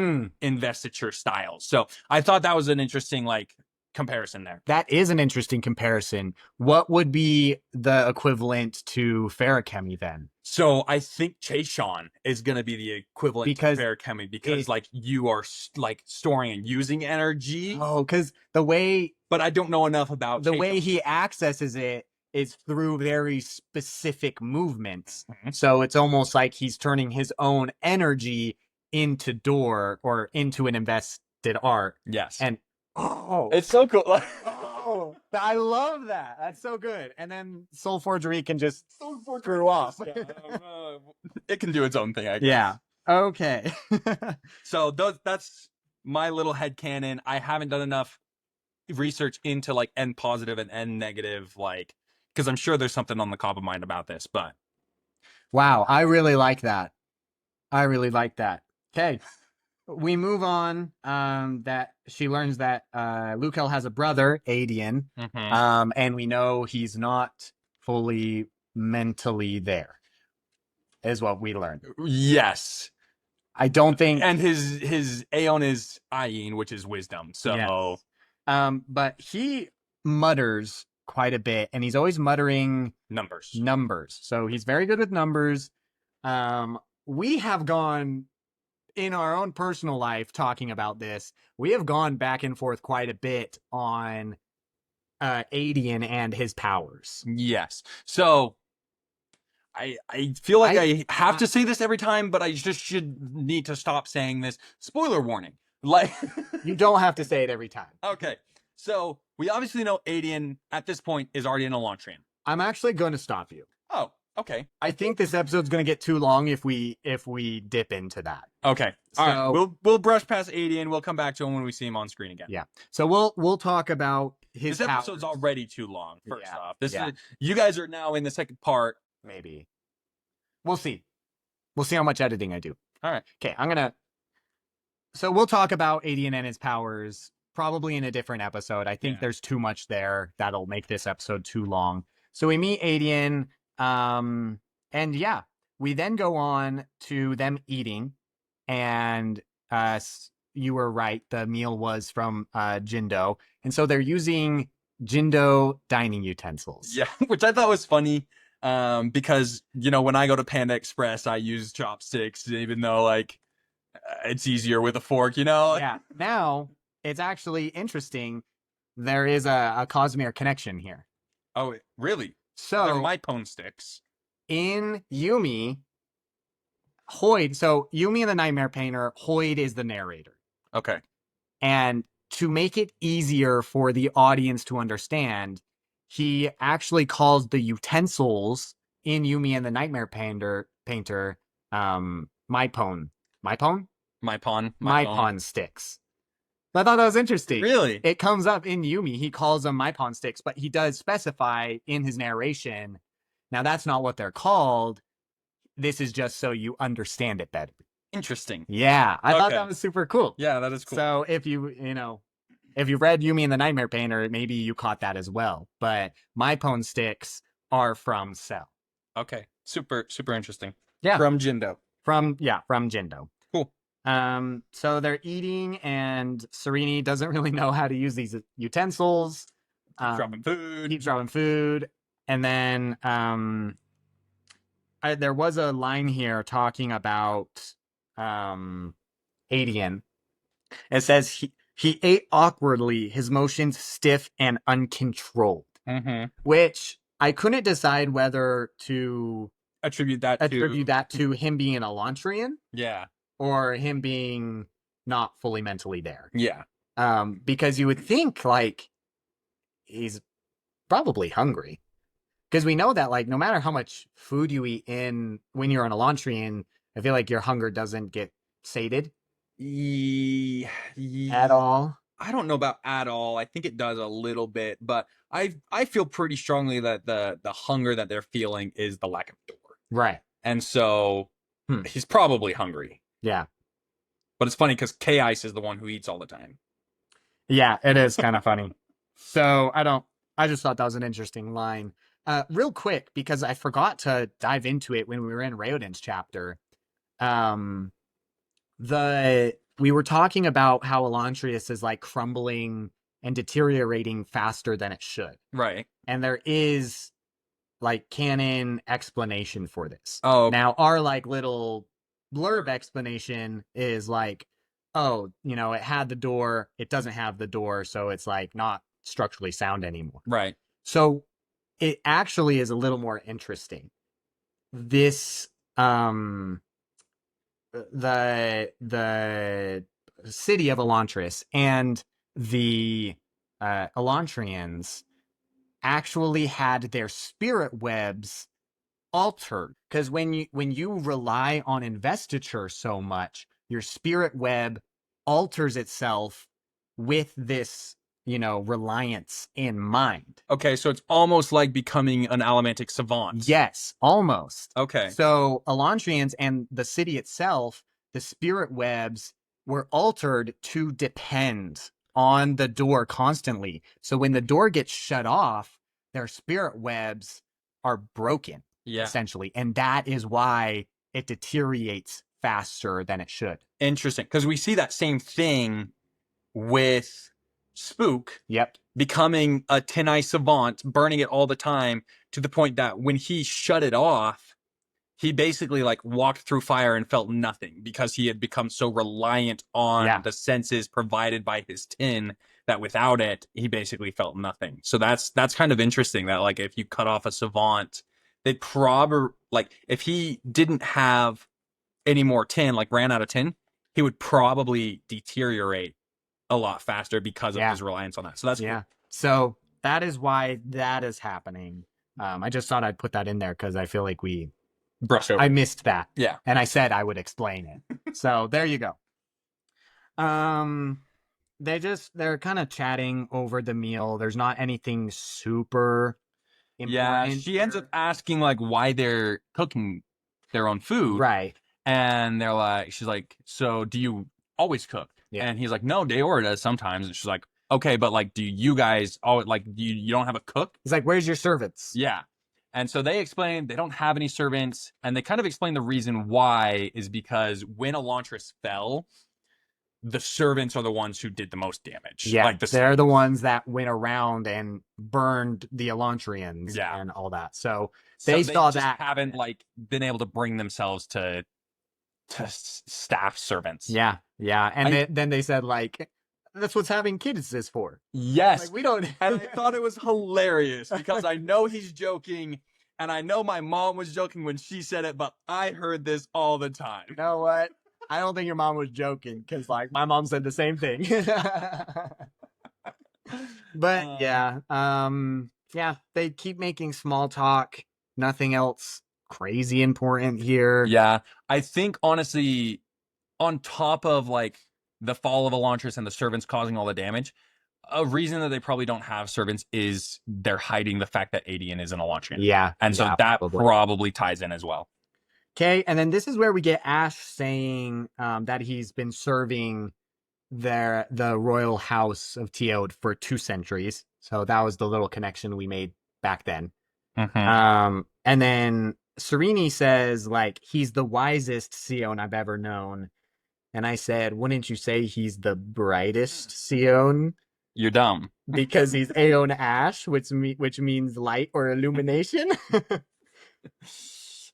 investiture styles. So I thought that was an interesting like comparison there. That is an interesting comparison. What would be the equivalent to Ferrochemy then? So I think Chayshawn is going to be the equivalent to Ferrochemy because like you are like storing and using energy. Oh, because the way... But I don't know enough about the way he accesses it is through very specific movements. So it's almost like he's turning his own energy into Door or into an invested art. Yes. And it's so cool. I love that. That's so good. And then Soul Forgery can just screw off. It can do its own thing, I guess. Yeah. Okay. So that's my little headcanon. I haven't done enough research into like end positive and end negative, like, because I'm sure there's something on the top of mind about this, but. Wow. I really like that. Okay. We move on. That she learns that Lukel has a brother, Adian, and we know he's not fully mentally there. Is what we learned. Yes, I don't think. And his Aeon is Ayin, which is wisdom. So, yes. But he mutters quite a bit, and he's always muttering numbers. So he's very good with numbers. We have gone. In our own personal life, talking about this, we have gone back and forth quite a bit on Adian and his powers. Yes. So I feel like I have to say this every time, but I just should need to stop saying this. Spoiler warning. Like you don't have to say it every time. Okay. So we obviously know Adian at this point is already in Elantris. I'm actually going to stop you. Oh, okay. I think this episode's going to get too long if we dip into that. Okay. All right. We'll brush past Adian. We'll come back to him when we see him on screen again. Yeah. So we'll talk about his This episode's already too long, first off. This is you guys are now in the second part. Maybe. We'll see. We'll see how much editing I do. All right. Okay, so we'll talk about Adian and his powers probably in a different episode. I think there's too much there that'll make this episode too long. So we meet Adian, and we then go on to them eating, and you were right, the meal was from Jindo, and so they're using Jindo dining utensils. Yeah, which I thought was funny, because when I go to Panda Express, I use chopsticks, even though like it's easier with a fork, Yeah. Now it's actually interesting. There is a Cosmere connection here. Oh, really? So they're my pwn sticks. In Yumi, Hoyd. So Yumi and the Nightmare Painter, Hoyd is the narrator. Okay. And to make it easier for the audience to understand, he actually calls the utensils in Yumi and the Nightmare Painter Mypone. Mypone? My pawn. Mypon sticks. I thought that was interesting. Really? It comes up in Yumi. He calls them Mypon sticks, but he does specify in his narration. Now, that's not what they're called. This is just so you understand it better. Interesting. Yeah, I thought Okay. that was super cool. Yeah, that is cool. So if if you read Yumi and the Nightmare Painter, maybe you caught that as well. But Mypon sticks are from Cell. Okay. Super interesting. Yeah. From Jindo. From Jindo. Cool. So they're eating, and Serini doesn't really know how to use these utensils. Dropping food. Keeps dropping food. And then there was a line here talking about Adian. It says he ate awkwardly, his motions stiff and uncontrolled. Mm-hmm. Which I couldn't decide whether to attribute that to him being an Elantrian. Yeah. Or him being not fully mentally there. Yeah. Because you would think, like, he's probably hungry. Because we know that, like, no matter how much food you eat when you're an Elantrian, I feel like your hunger doesn't get sated. At all. I don't know about at all. I think it does a little bit, but I feel pretty strongly that the hunger that they're feeling is the lack of door. Right. And so he's probably hungry. Yeah. But it's funny because K-Ice is the one who eats all the time. Yeah, it is kind of funny. So I just thought that was an interesting line. Real quick, because I forgot to dive into it when we were in Raoden's chapter. We were talking about how Elantris is like crumbling and deteriorating faster than it should. Right. And there is like canon explanation for this. Oh. Now our like little blurb explanation is like, oh, it had the door, it doesn't have the door, so it's like not structurally sound anymore. Right. So it actually is a little more interesting. This the city of Elantris and the Elantrians actually had their spirit webs altered, because when you rely on investiture so much, your spirit web alters itself with this reliance in mind. Okay, so it's almost like becoming an allomantic savant. Yes, almost. Okay. So Elantrians and the city itself, the spirit webs were altered to depend on the door constantly. So when the door gets shut off, their spirit webs are broken. Yeah. Essentially. And that is why it deteriorates faster than it should. Interesting. Because we see that same thing with Spook. Yep. Becoming a Tenai savant, burning it all the time, to the point that when he shut it off, he basically like walked through fire and felt nothing, because he had become so reliant on the senses provided by his tin that without it, he basically felt nothing. So that's kind of interesting that like if you cut off a savant, they'd probably, like, if he didn't have any more tin, like ran out of tin, he would probably deteriorate a lot faster because of his reliance on that. So that's cool. So that is why that is happening. I just thought I'd put that in there because I feel like we brushed over. I missed that. Yeah. And I said I would explain it. So there you go. They're kind of chatting over the meal. There's not anything super important. Yeah, she ends up asking like why they're cooking their own food. Right. And she's like, so do you always cook? Yeah. And he's like, no, Deora does sometimes. And she's like, okay, but like, do you guys you don't have a cook? He's like, where's your servants? Yeah. And so they explain they don't have any servants, and they kind of explain the reason why is because when Elantris fell, the servants are the ones who did the most damage. Yeah, like they're the ones that went around and burned the Elantrians and all that. So they saw just that. Haven't like been able to bring themselves to staff servants. Yeah, yeah. And then they said like, that's what's having kids is for. Yes. Like, we don't. And I thought it was hilarious because I know he's joking, and I know my mom was joking when she said it, but I heard this all the time. You know what? I don't think your mom was joking, because like my mom said the same thing. But yeah, Yeah, they keep making small talk. Nothing else crazy important here. Yeah, I think honestly, on top of like the fall of Elantris and the servants causing all the damage, a reason that they probably don't have servants is they're hiding the fact that Adian is an Elantrian. Yeah, And so yeah, that probably. probably ties in as well. Okay, and then this is where we get Ash saying that he's been serving the royal house of Teod for 2 centuries. So that was the little connection we made back then. Mm-hmm. And then Sereni says, like, he's the wisest Sion I've ever known. And I said, wouldn't you say he's the brightest Sion? You're dumb. Because he's Aeon Ash, which means light or illumination.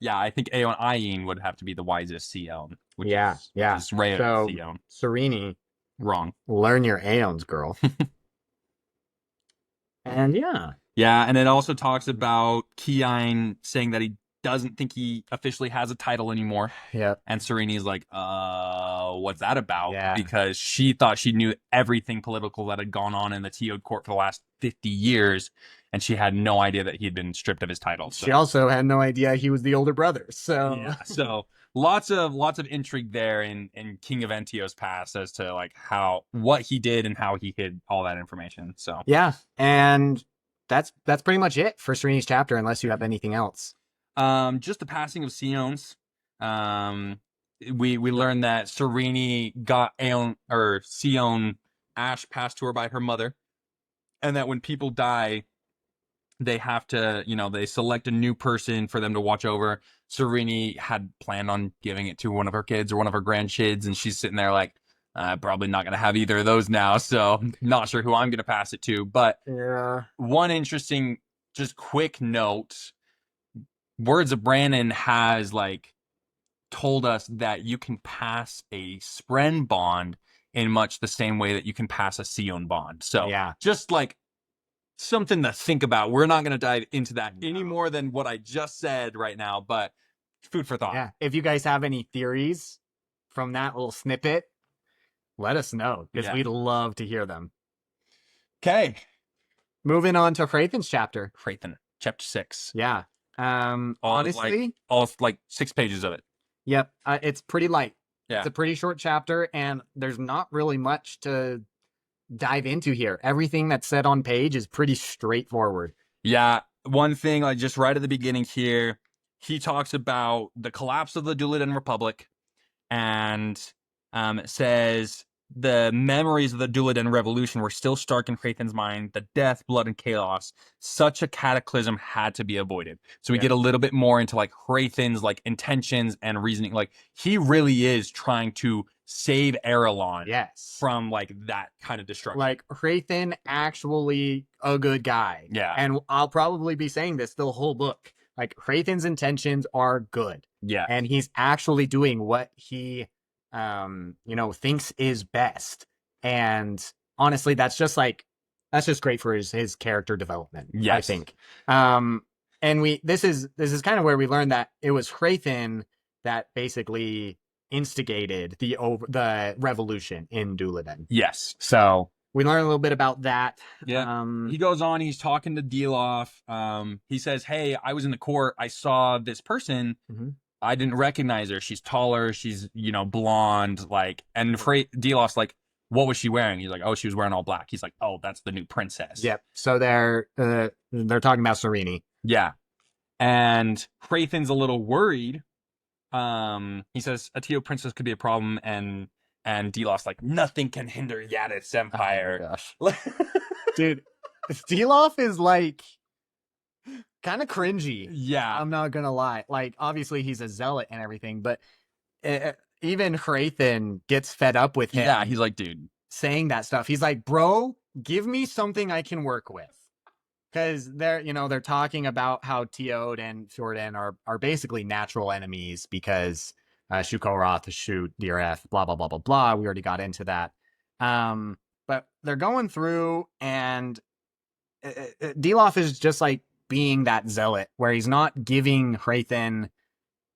Yeah, I think Aeon Iene would have to be the wisest Sion, which Yeah, yeah. is rare So Sion. Sereni, Wrong. learn your Aeons, girl. And yeah. Yeah, and it also talks about Kiine saying that he doesn't think he officially has a title anymore. Yep. And Sereni's like, what's that about? Yeah. Because she thought she knew everything political that had gone on in the Teod court for the last 50 years, and she had no idea that he had been stripped of his title. So. She also had no idea he was the older brother. So yeah, so lots of intrigue there in King of Entio's past as to like what he did and how he hid all that information. So yeah, and that's pretty much it for Sereni's chapter, unless you have anything else. Just the passing of Sions. We learned that Sereni got Aeon or Sion Ash passed to her by her mother, and that when people die, they have to, they select a new person for them to watch over. Sereni had planned on giving it to one of her kids or one of her grandkids, and she's sitting there like, probably not going to have either of those now, so not sure who I'm going to pass it to. But yeah, one interesting, just quick note, Words of Brannon has like told us that you can pass a Spren bond in much the same way that you can pass a Sion bond. So yeah, just like something to think about. We're not going to dive into that any more than what I just said right now, but food for thought. yeah. If you guys have any theories from that little snippet, let us know, because we'd love to hear them. Okay. Moving on to Hrathen's chapter. Hrathen, chapter 6. Yeah. Honestly, all 6 pages of it. Yep. It's pretty light. Yeah. It's a pretty short chapter, and there's not really much to dive into here. Everything that's said on page is pretty straightforward. Yeah. One thing, like just right at the beginning here, he talks about the collapse of the Dulidan Republic and says the memories of the Dulidan Revolution were still stark in Hrathen's mind. The death, blood, and chaos. Such a cataclysm had to be avoided. So we get a little bit more into like Hrathen's like intentions and reasoning. Like he really is trying to save Erelon from like that kind of destruction. Like Hrathen actually a good guy. Yeah. And I'll probably be saying this the whole book. Like Hrathen's intentions are good. Yeah. And he's actually doing what he thinks is best. And honestly, that's just great for his character development. Yes. I think. And this is kind of where we learned that it was Hrathen that basically instigated the revolution in Dulidan. Yes. So we learn a little bit about that. Yeah. He goes on, he's talking to Deloff. He says, hey, I was in the court. I saw this person. Mm-hmm. I didn't recognize her. She's taller. She's, blonde. And Deloff's like, what was she wearing? He's like, oh, she was wearing all black. He's like, oh, that's the new princess. Yep. So they're talking about Sereni. Yeah. And Hrathen's a little worried. He says a Teod princess could be a problem, and Deloff's like, nothing can hinder Yadith's empire. Oh my gosh. Dude, Deloff is like kind of cringy. Yeah. I'm not gonna lie. Like, obviously he's a zealot and everything, but even Hrathen gets fed up with him. Yeah, he's like, dude. Saying that stuff. He's like, bro, give me something I can work with. Because they're talking about how Teod and Fjorden are basically natural enemies because Shukoroth, Shoot, Direth, blah, blah, blah, blah, blah. We already got into that. But they're going through, and Deloff is just like being that zealot where he's not giving Hrathen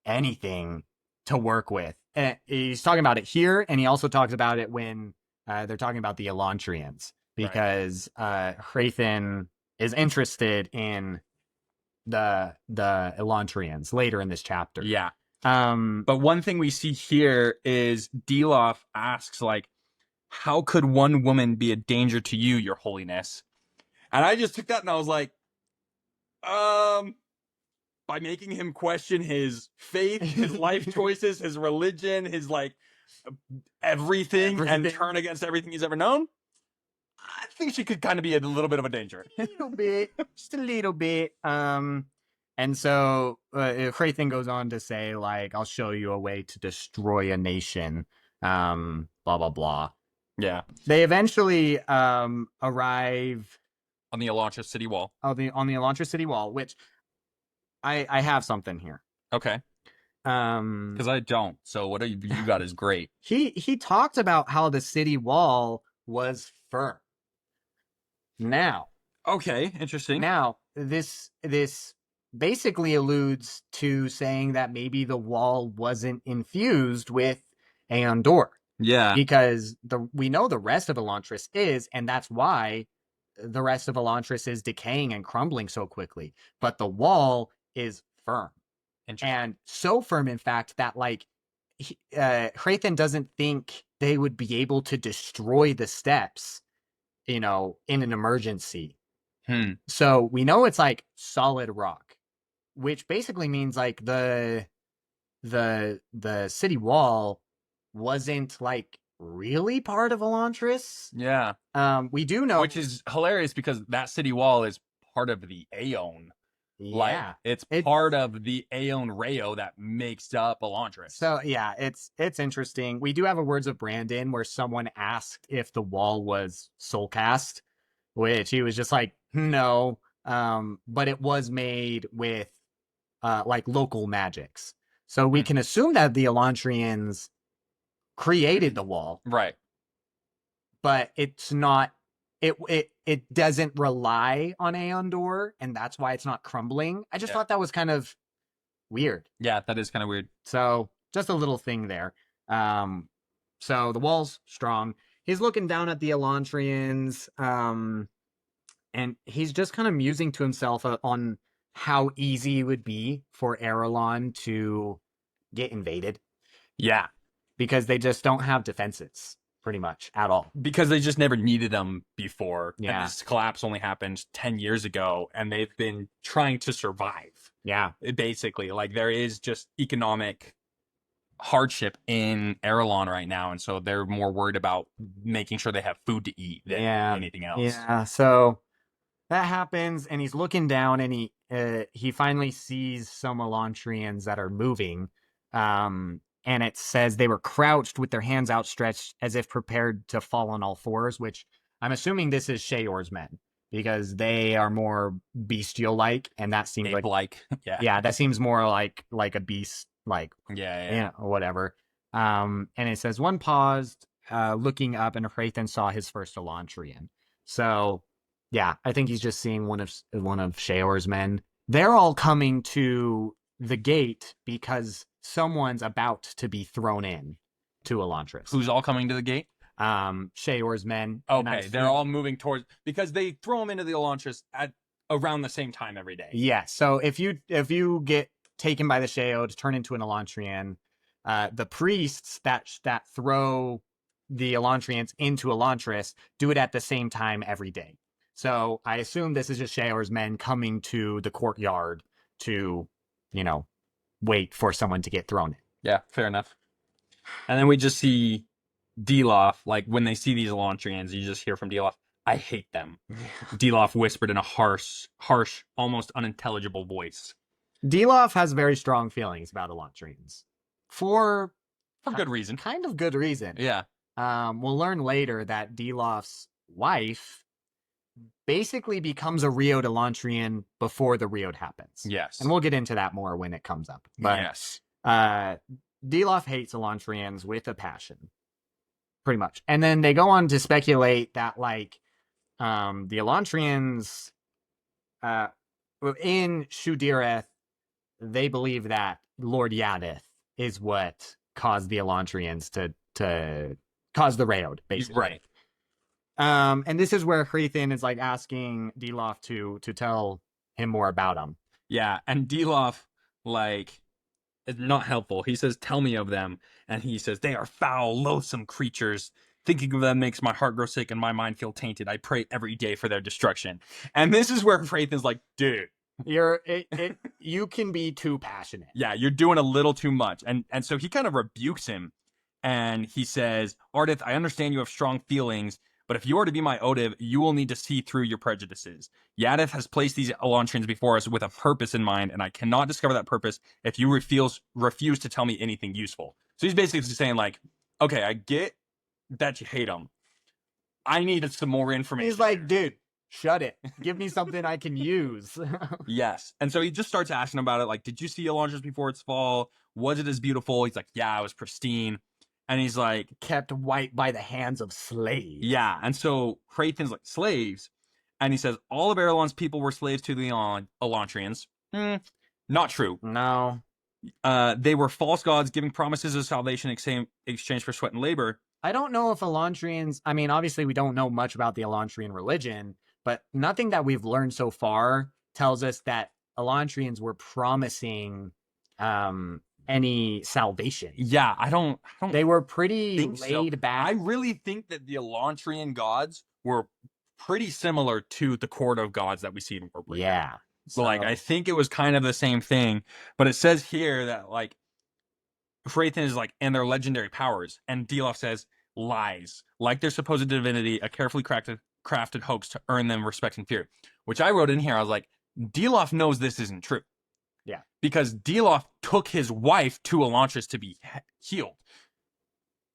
anything to work with. And he's talking about it here, and he also talks about it when they're talking about the Elantrians, because Hrathen is interested in the Elantrians later in this chapter. Yeah. But one thing we see here is Delof asks, like, how could one woman be a danger to you, your holiness? And I just took that and I was like, by making him question his faith, his life choices, his religion, his like everything, and turn against everything he's ever known, I think she could kind of be a little bit of a danger. A little bit, just a little bit. And so Hrathen goes on to say, like, I'll show you a way to destroy a nation. Blah blah blah. Yeah. They eventually arrive On the Elantris city wall. on the Elantris city wall, which I have something here. Okay. Because I don't. So what you got is great. He talked about how the city wall was firm. Now, okay, interesting. Now, this basically alludes to saying that maybe the wall wasn't infused with Aeon Dor. Yeah. Because we know the rest of Elantris is, and that's why the rest of Elantris is decaying and crumbling so quickly. But the wall is firm. And so firm, in fact, that like Hrathen doesn't think they would be able to destroy the steps, in an emergency. So we know it's like solid rock, which basically means like the city wall wasn't like really part of Elantris. Yeah. We do know, which is hilarious because that city wall is part of the Aeon. Yeah, like, it's part of the Aeon Rayo that makes up Elantris. So yeah, it's interesting. We do have a Words of Brandon where someone asked if the wall was soulcast, which he was just like, no. But it was made with like local magics. So we can assume that the Elantrians created the wall. Right. But it's not it doesn't rely on Aeon Dor, and that's why it's not crumbling. I just thought that was kind of weird. Yeah, that is kind of weird. So just a little thing there. So the wall's strong. He's looking down at the Elantrians, and he's just kind of musing to himself on how easy it would be for Erelon to get invaded. Yeah. Because they just don't have defenses, pretty much, at all. Because they just never needed them before. Yeah. And this collapse only happened 10 years ago, and they've been trying to survive. Yeah. Basically, like, there is just economic hardship in Erelon right now, and so they're more worried about making sure they have food to eat than anything else. Yeah, so that happens, and he's looking down, and he finally sees some Elantrians that are moving, and it says they were crouched with their hands outstretched as if prepared to fall on all fours, which I'm assuming this is Sheor's men, because they are more bestial-like, and that seems like yeah, that seems more like a beast, like yeah, whatever. And it says one paused, looking up, and Hrathen saw his first Elantrian. So yeah, I think he's just seeing one of Sheor's men. They're all coming to the gate because someone's about to be thrown in to Elantris. Who's all coming to the gate? Sheor's men. Okay, they're all moving towards, because they throw them into the Elantris at around the same time every day. Yeah, so if you get taken by the Sheor to turn into an Elantrian, the priests that throw the Elantrians into Elantris do it at the same time every day. So I assume this is just Sheor's men coming to the courtyard to, wait for someone to get thrown in. Yeah, fair enough. And then we just see Delof, like, when they see these Elantrians, you just hear from Delof, I hate them. Delof whispered in a harsh, almost unintelligible voice. Delof has very strong feelings about Elantrians. For good reason. Kind of good reason. Yeah. We'll learn later that Delof's wife basically becomes a Riod Elantrian before the Riod happens. Yes. And we'll get into that more when it comes up. But yes. Delof hates Elantrians with a passion. Pretty much. And then they go on to speculate that, like, the Elantrians in Shudireth, they believe that Lord Yadith is what caused the Elantrians to cause the Raod, basically. Right. And this is where Hrethin is like asking Delof to tell him more about him. Yeah, and Delof, like, is not helpful. He says, "Tell me of them," and he says, "They are foul, loathsome creatures. Thinking of them makes my heart grow sick and my mind feel tainted. I pray every day for their destruction." And this is where Hrethin's like, "Dude, You can be too passionate. yeah, you're doing a little too much." And so he kind of rebukes him, and he says, "Ardith, I understand you have strong feelings, but if you are to be my Odiv, you will need to see through your prejudices. Yadith has placed these Elantrians before us with a purpose in mind, and I cannot discover that purpose if you refuse to tell me anything useful." So he's basically saying, like, okay, I get that you hate them. I needed some more information. He's like, dude, shut it. Give me something I can use. Yes. And so he just starts asking about it, like, did you see Elantris before its fall? Was it as beautiful? He's like, yeah, it was pristine. And he's like, kept white by the hands of slaves. yeah. And so Hrathen's like, slaves? And he says, all of Erelon's people were slaves to the Elantrians. Not true. No. They were false gods giving promises of salvation in exchange for sweat and labor. I don't know if Elantrians, I mean, obviously we don't know much about the Elantrian religion, but nothing that we've learned so far tells us that Elantrians were promising any salvation. Yeah, I don't They were pretty think laid so. back. I really think that the Elantrian gods were pretty similar to the court of gods that we see in Warbringer. Yeah. So, like, I think it was kind of the same thing, but it says here that, like, Hrathen is like, and their legendary powers, and Delof says, lies. Like their supposed divinity, a carefully crafted hoax to earn them respect and fear. Which I wrote in here, I was like, Delof knows this isn't true. Yeah. Because Delof took his wife to Elantris to be healed.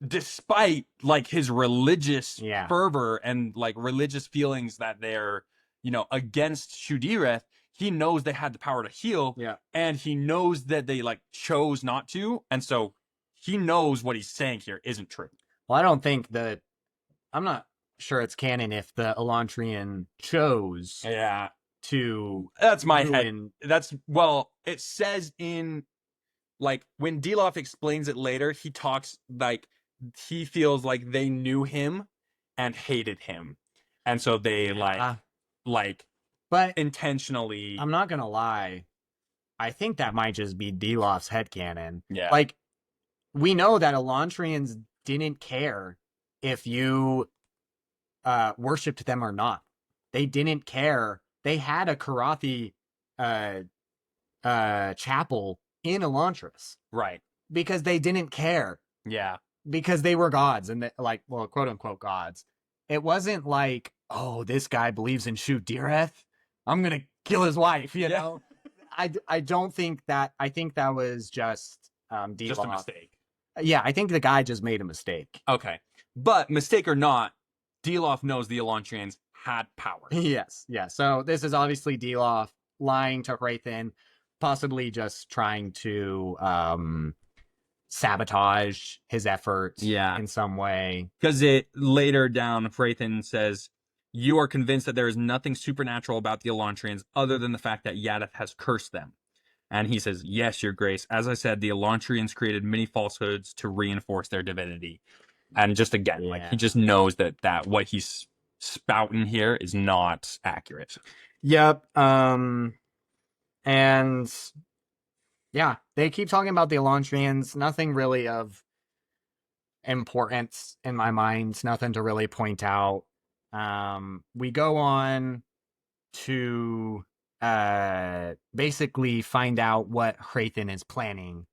Despite, like, his religious fervor and, like, religious feelings that they're, you know, against Shudireth, he knows they had the power to heal. Yeah. And he knows that they, like, chose not to. And so he knows what he's saying here isn't true. Well, I don't think that, I'm not sure it's canon if the Elantrian chose to. That's my head. That's, well, it says in, like, when Delof explains it later, he talks, like, he feels like they knew him and hated him. And so they, but intentionally. I'm not going to lie. I think that might just be Delof's headcanon. Yeah. Like, we know that Elantrians didn't care if you worshipped them or not. They didn't care. They had a Karathi chapel in Elantris. Right. Because they didn't care. Yeah. Because they were gods and like, well, quote unquote gods. It wasn't like, oh, this guy believes in Shudireth, I'm gonna kill his wife, you know. I don't think that. I think that was just Delof. Just a mistake. Yeah, I think the guy just made a mistake. Okay, but mistake or not, Delof knows the Elantrians had power. Yes, yeah. So this is obviously Delof lying to Hrathen, possibly just trying to sabotage his efforts in some way. Because it later down, Hrathen says, you are convinced that there is nothing supernatural about the Elantrians other than the fact that Yadith has cursed them. And he says, yes, your grace. As I said, the Elantrians created many falsehoods to reinforce their divinity. And just again, like, he just knows that what he's spouting here is not accurate. Yep. And yeah, they keep talking about the Elantrians. Nothing really of importance in my mind. Nothing to really point out. We go on to basically find out what Hrathen is planning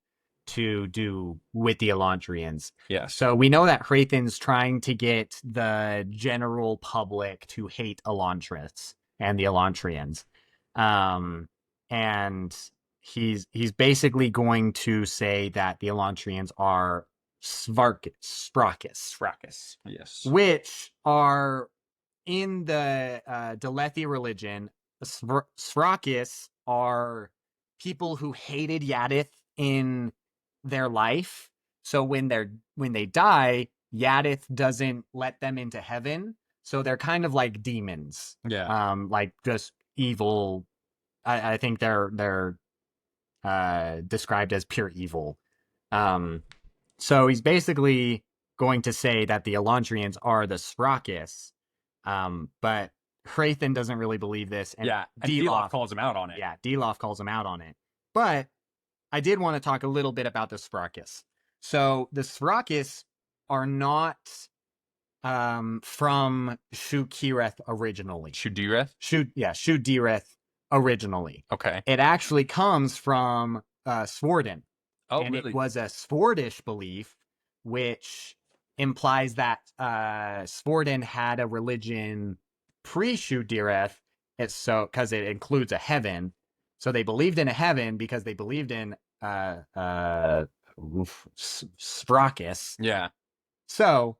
to do with the Elantrians. Yes. So we know that Hrathen's trying to get the general public to hate Elantris and the Elantrians. And he's basically going to say that the Elantrians are Sprakis. Yes. Which are in the Delethi religion. Sprakis are people who hated Yadith in their life. So when they die, Yadith doesn't let them into heaven. So they're kind of like demons. Yeah. Like just evil. I think they're described as pure evil. So he's basically going to say that the Elantrians are the Sprakis, But Hrathen doesn't really believe this, and Yeah, and Delof calls him out on it. Yeah, Delof calls him out on it. But I did want to talk a little bit about the Sfrakis. So the Sfrakis are not from Shu-Kireth originally. Shudireth? Shu-Direth originally. Okay. It actually comes from Svorden. Oh, and really? It was a Svordish belief, which implies that Svorden had a religion pre-Shu-Direth, because it includes a heaven. So they believed in a heaven because they believed in Sprakis. Yeah. So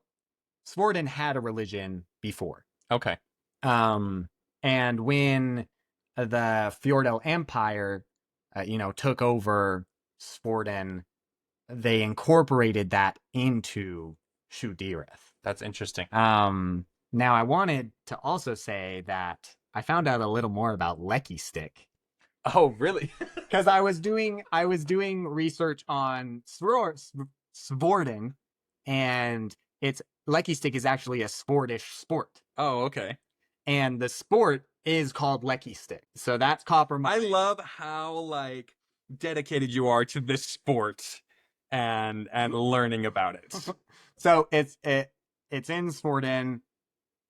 Svorden had a religion before. Okay. And when the Fjordell Empire, took over Svorden, they incorporated that into Shu-Direth. That's interesting. Now I wanted to also say that I found out a little more about Lecky Stick. Oh, really? Because I was doing research on Svorden, and Lecky Stick is actually a Svordish sport. Oh, okay. And the sport is called Lecky Stick. So that's copper. I love how dedicated you are to this sport and learning about it. So it's in Svorden,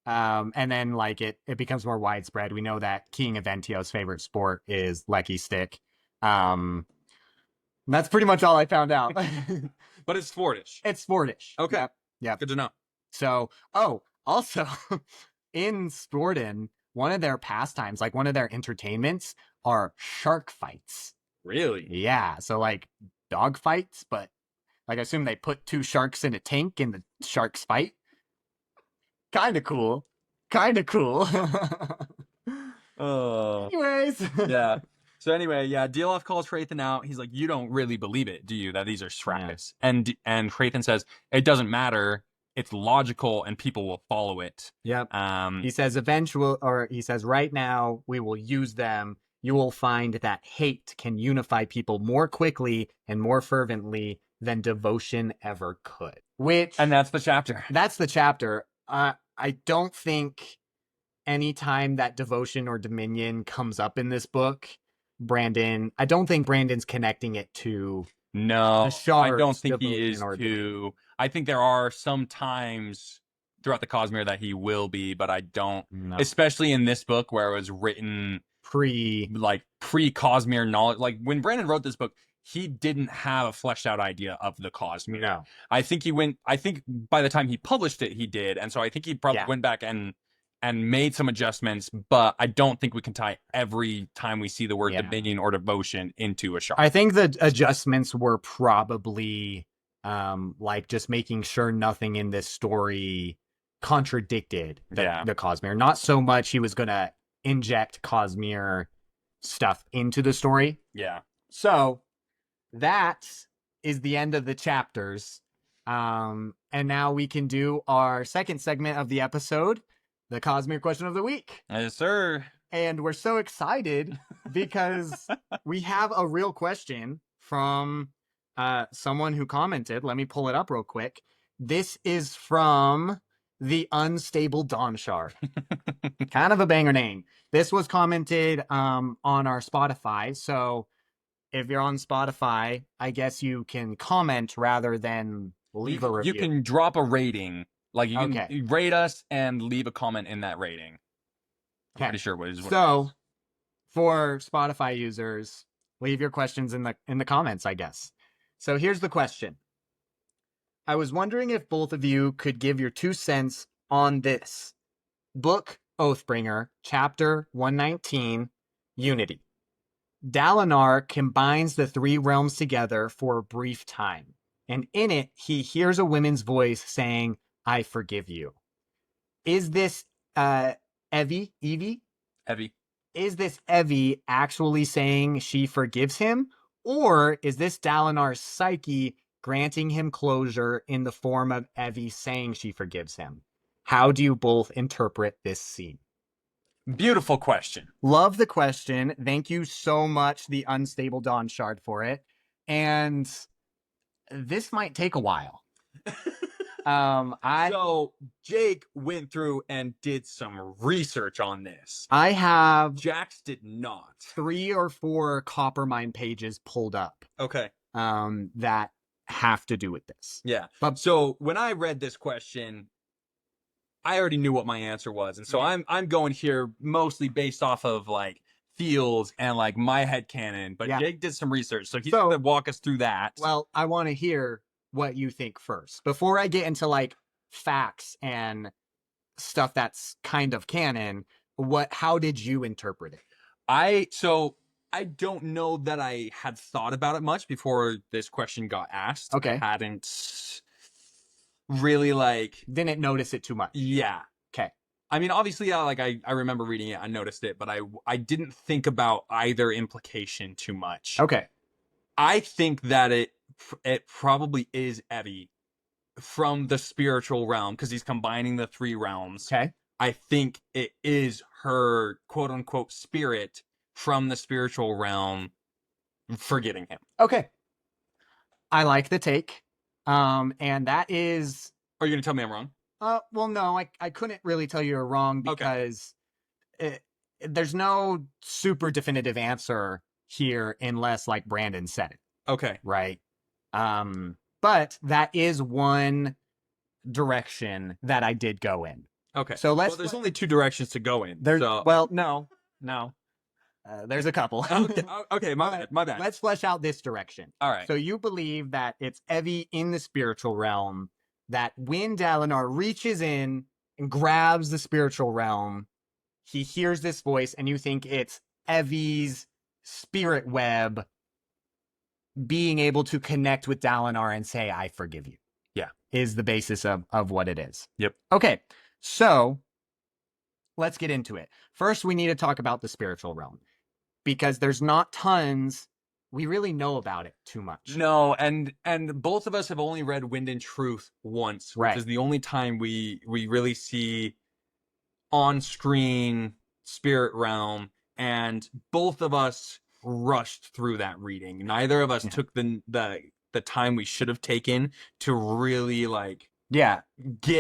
and then it becomes more widespread. We know that King Eventio's favorite sport is Lecky Stick. That's pretty much all I found out. But it's Sportish. It's Sportish. Okay. Yep. Good to know. So, also in Svorden, one of their pastimes, one of their entertainments, are shark fights. Really? Yeah. So dog fights, but I assume they put two sharks in a tank and the sharks fight. Kind of cool. Anyways. Yeah. So anyway, Delof calls Hrathen out. He's like, you don't really believe it, do you, that these are Sfrakis? Yeah. And Hrathen says, it doesn't matter. It's logical and people will follow it. Yep. He says right now we will use them. You will find that hate can unify people more quickly and more fervently than devotion ever could. And that's the chapter. That's the chapter. I don't think anytime that devotion or dominion comes up in this book, I don't think Brandon's connecting it to the shards. I don't think he is too. I think there are some times throughout the Cosmere that he will be, but I don't. No. Especially in this book where it was written pre-Cosmere knowledge. When Brandon wrote this book, he didn't have a fleshed out idea of the Cosmere. No. I think by the time he published it, he did. And so I think he probably went back and made some adjustments, but I don't think we can tie every time we see the word dominion or devotion into a shard. I think the adjustments were probably just making sure nothing in this story contradicted the Cosmere. Not so much he was going to inject Cosmere stuff into the story. Yeah. So that is the end of the chapters. And now we can do our second segment of the episode, the Cosmere question of the week. Yes, sir. And we're so excited because we have a real question from someone who commented. Let me pull it up real quick. This is from the Unstable Dawnshard. Kind of a banger name. This was commented on our Spotify. So if you're on Spotify, I guess you can comment rather than leave a review. You can drop a rating. You can rate us and leave a comment in that rating. I'm pretty sure what is. So, for Spotify users, leave your questions in the comments, I guess. So here's the question. I was wondering if both of you could give your 2 cents on this. Book Oathbringer, Chapter 119, Unity. Dalinar combines the 3 realms together for a brief time, and in it, he hears a woman's voice saying, I forgive you. Is this Evie? Evie. Is this Evie actually saying she forgives him? Or is this Dalinar's psyche granting him closure in the form of Evie saying she forgives him? How do you both interpret this scene? Beautiful question. Love the question. Thank you so much, the Unstable Dawnshard, for it. And this might take a while. I So Jake went through and did some research on this. I have Jax did not. 3 or 4 Coppermine pages pulled up Okay. that have to do with this. Yeah. But So when I read this question, I already knew what my answer was. And so I'm going here mostly based off of like feels and like my head canon. But Yeah. Jake did some research, so he's So- gonna walk us through that. well, I want to hear what you think first before I get into like facts and stuff that's kind of canon. How did you interpret it? I don't know that I had thought about it much before this question got asked. Okay. I hadn't really like Didn't notice it too much. yeah. Okay. I mean, obviously, I remember reading it, I noticed it, but I didn't think about either implication too much. Okay. I think that it probably is Evie from the spiritual realm because he's combining the 3 realms. Okay. I think it is her quote unquote spirit from the spiritual realm forgetting him. Okay. I like the take. And that is Are you gonna tell me I'm wrong? well, no, I couldn't really tell you you're wrong Okay. because there's no super definitive answer here unless like Brandon said it, Okay. right? But that is one direction that I did go in. Okay. So well, there's only 2 directions to go in. There's so... well, no. There's a couple. okay, my bad. Let's flesh out this direction. All right. So you believe that it's Evie in the spiritual realm, that when Dalinar reaches in and grabs the spiritual realm, he hears this voice, and you think it's Evie's spirit web being able to connect with Dalinar and say, I forgive you. Yeah. Is the basis of what it is. Yep. Okay, so let's get into it. First, we need to talk about the spiritual realm, because there's not tons we really know about it too much. No, and both of us have only read Wind and Truth once, which Right. is the only time we really see on-screen spirit realm, and both of us rushed through that reading. Neither of us took the time we should have taken to really like get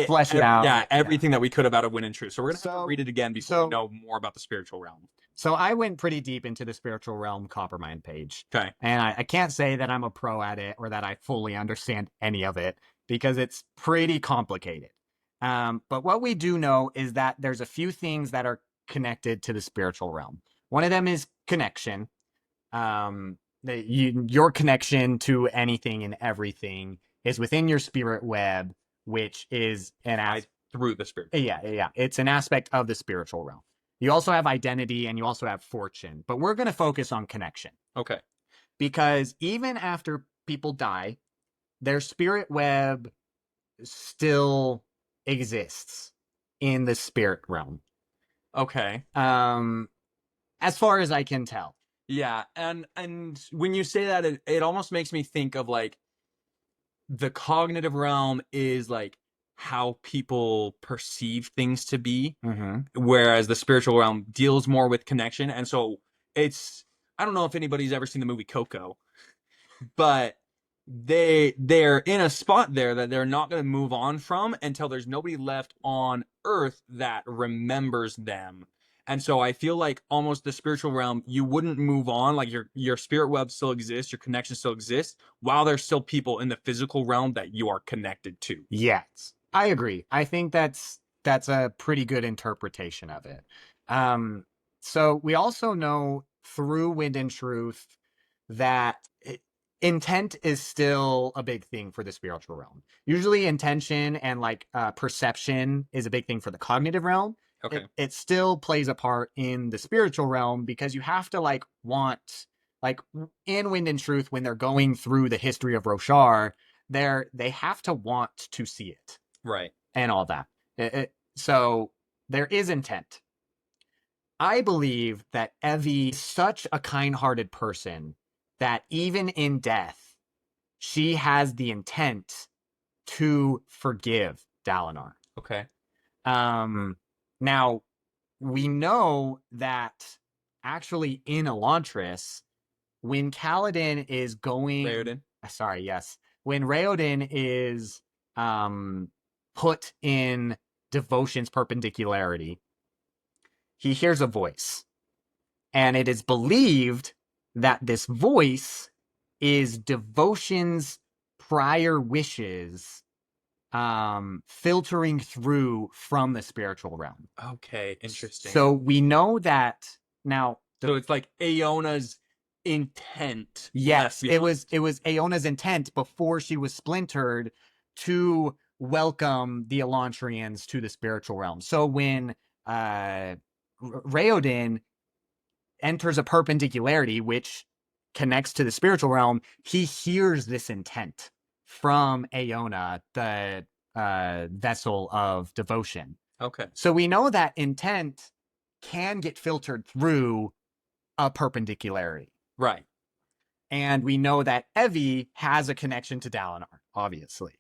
flesh it out. everything that we could about a Wind and Truth. So we're gonna have to read it again before we know more about the spiritual realm. So I went pretty deep into the spiritual realm Coppermine page. Okay. And I can't say that I'm a pro at it or that I fully understand any of it because it's pretty complicated. But what we do know is that there's a few things that are connected to the spiritual realm. One of them is connection. Your connection to anything and everything is within your spirit web, which is through the spirit. Yeah. It's an aspect of the spiritual realm. You also have identity and you also have fortune, but we're going to focus on connection. Okay. Because even after people die, their spirit web still exists in the spirit realm. Okay. As far as I can tell. Yeah, and when you say that, it almost makes me think of like the cognitive realm is like how people perceive things to be, whereas the spiritual realm deals more with connection. And so I don't know if anybody's ever seen the movie Coco, but they're in a spot there that they're not going to move on from until there's nobody left on Earth that remembers them. And so I feel like almost the spiritual realm, you wouldn't move on. Like your spirit web still exists, your connection still exists, while there's still people in the physical realm that you are connected to. Yes, I agree. I think that's a pretty good interpretation of it. So we also know through Wind and Truth that intent is still a big thing for the spiritual realm. Usually intention and like perception is a big thing for the cognitive realm. Okay. It still plays a part in the spiritual realm because you have to like want, like in Wind and Truth, when they're going through the history of Roshar, they have to want to see it. Right. And all that. So there is intent. I believe that Evie is such a kind-hearted person that even in death, she has the intent to forgive Dalinar. Okay. Now, we know that actually in Elantris, when Kaladin is going... Raoden? Sorry, yes. When Raoden is put in devotion's perpendicularity, he hears a voice. And it is believed that this voice is devotion's prior wishes filtering through from the spiritual realm. Okay, interesting. So we know that now. So it's like Aona's intent. Yes, left behind. it was Aona's intent before she was splintered to welcome the Elantrians to the spiritual realm. So when Raoden enters a perpendicularity, which connects to the spiritual realm, he hears this intent from Aona, the vessel of devotion. Okay. So we know that intent can get filtered through a perpendicularity. Right. And we know that Evie has a connection to Dalinar, obviously.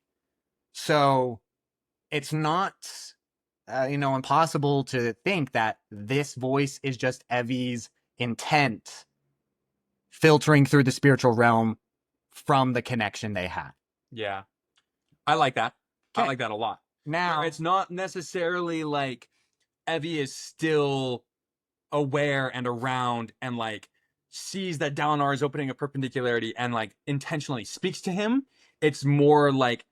So it's not, impossible to think that this voice is just Evie's intent filtering through the spiritual realm from the connection they had. Yeah. I like that. I Okay. like that a lot. Now, It's not necessarily like Evie is still aware and around and like sees that Dalinar is opening a perpendicularity and like intentionally speaks to him. It's more like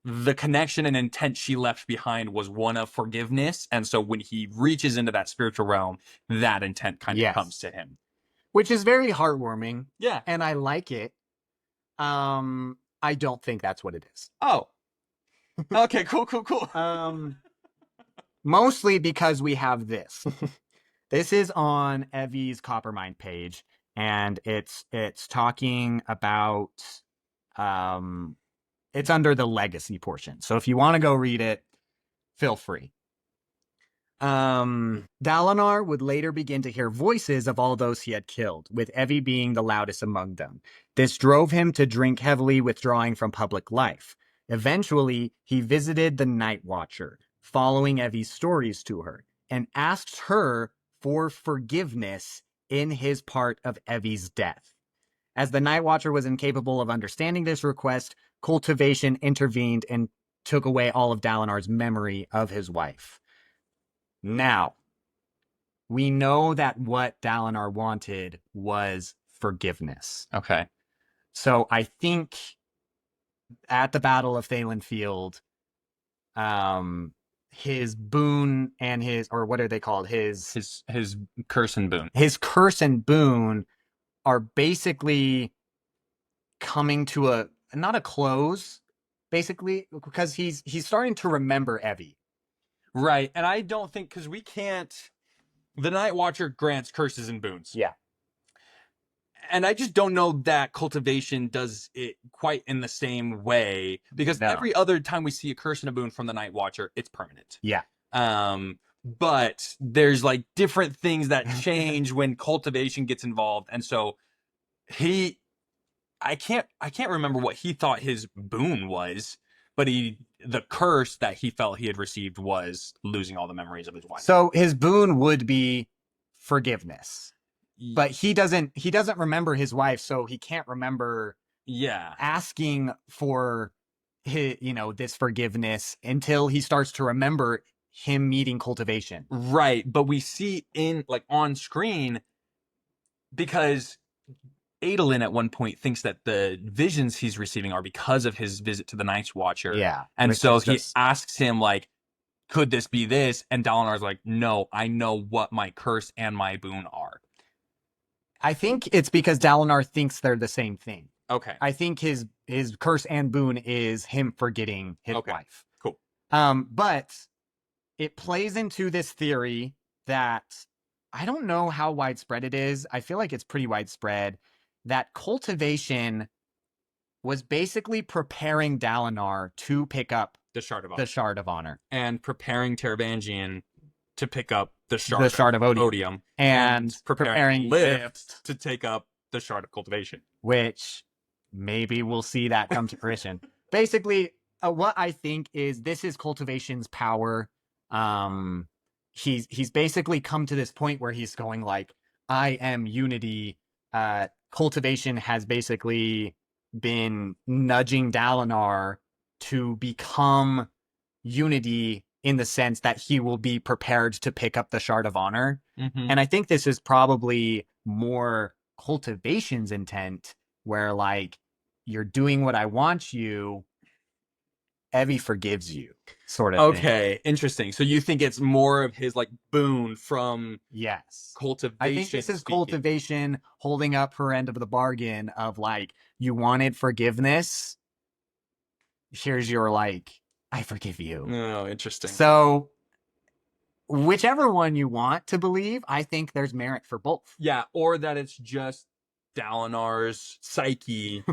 the connection and intent she left behind was one of forgiveness. And so when he reaches into that spiritual realm, that intent kind of comes to him. which is very heartwarming. Yeah. And I like it. I don't think that's what it is. Oh. Okay, cool. Mostly because we have this. This is on Evie's Coppermind page, and it's talking about it's under the legacy portion. So if you want to go read it, feel free. Dalinar would later begin to hear voices of all those he had killed, with Evie being the loudest among them. This drove him to drink heavily, withdrawing from public life. Eventually, he visited the Night Watcher, following Evie's stories to her, and asked her for forgiveness in his part of Evie's death. As the Night Watcher was incapable of understanding this request, Cultivation intervened and took away all of Dalinar's memory of his wife. Now, we know that what Dalinar wanted was forgiveness. Okay. So I think at the Battle of Thalen Field, his boon and his, or what are they called? His curse and boon. His curse and boon are basically coming to not a close, basically, because he's starting to remember Evie. Right. And I don't think, because we can't, the Night Watcher grants curses and boons. Yeah. And I just don't know that Cultivation does it quite in the same way, because every other time we see a curse and a boon from the Night Watcher, it's permanent. Yeah. But there's like different things that change when Cultivation gets involved. And so I can't remember what he thought his boon was, but the curse that he felt he had received was losing all the memories of his wife. So his boon would be forgiveness. But he doesn't remember his wife, so he can't remember asking for his, this forgiveness until he starts to remember him meeting Cultivation. Right, but we see in like on screen, because Adolin at one point thinks that the visions he's receiving are because of his visit to the Night Watcher. Yeah. And so he asks him, like, could this be this? And Dalinar's like, no, I know what my curse and my boon are. I think it's because Dalinar thinks they're the same thing. Okay. I think his curse and boon is him forgetting his wife. Cool. But it plays into this theory that I don't know how widespread it is. I feel like it's pretty widespread, that Cultivation was basically preparing Dalinar to pick up the Shard of Honor. And preparing Taravangian to pick up the Shard of Odium. And preparing Lift to take up the Shard of Cultivation. Which maybe we'll see that come to fruition. Basically, what I think is this is Cultivation's power. He's basically come to this point where he's going like, I am unity. Cultivation has basically been nudging Dalinar to become unity in the sense that he will be prepared to pick up the Shard of Honor. Mhm. And I think this is probably more cultivation's intent, where like you're doing what I want you, Evie forgives you, sort of thing. Okay, interesting. So you think it's more of his like boon from Yes. cultivation? I think this is speaking. cultivation holding up her end of the bargain of like, you wanted forgiveness. Here's your like, I forgive you. Oh, interesting. So whichever one you want to believe, I think there's merit for both. Yeah, or that it's just Dalinar's psyche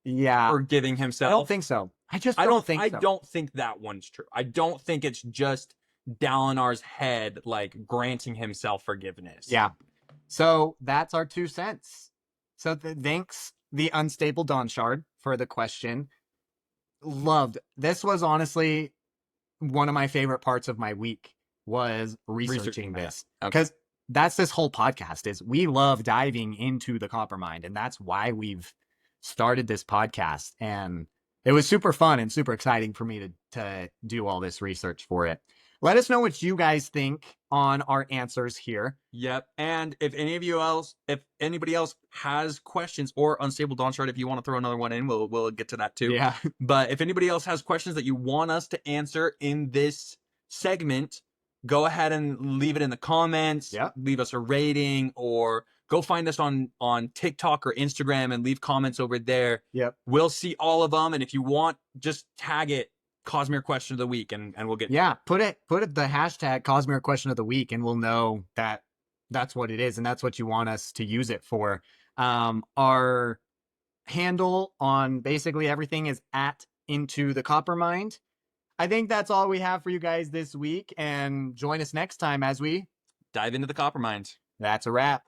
Yeah. forgiving I himself. don't think so. I just don't think so. I don't think that one's true. I don't think it's just Dalinar's head like granting himself forgiveness. Yeah. So that's our 2 cents. So thanks, the Unstable Dawn Shard, for the question. Loved. This was honestly one of my favorite parts of my week, was researching that. this. Okay. Because that's this whole podcast is, we love diving into the Coppermind, and that's why we've started this podcast. And it was super fun and super exciting for me to do all this research for it. Let us know what you guys think on our answers here. Yep. And if anybody else has questions, or Unstable Dawn Shard, if you want to throw another one in, we'll get to that too. Yeah. But if anybody else has questions that you want us to answer in this segment, go ahead and leave it in the comments. Yep. Leave us a rating, or go find us on TikTok or Instagram and leave comments over there. Yep. We'll see all of them. And if you want, just tag it Cosmere Question of the Week, and we'll get. Yeah, put it the hashtag Cosmere Question of the Week, and we'll know that that's what it is, and that's what you want us to use it for. Our handle on basically everything is at Into the Coppermind. I think that's all we have for you guys this week, and join us next time as we dive into the Coppermind. That's a wrap.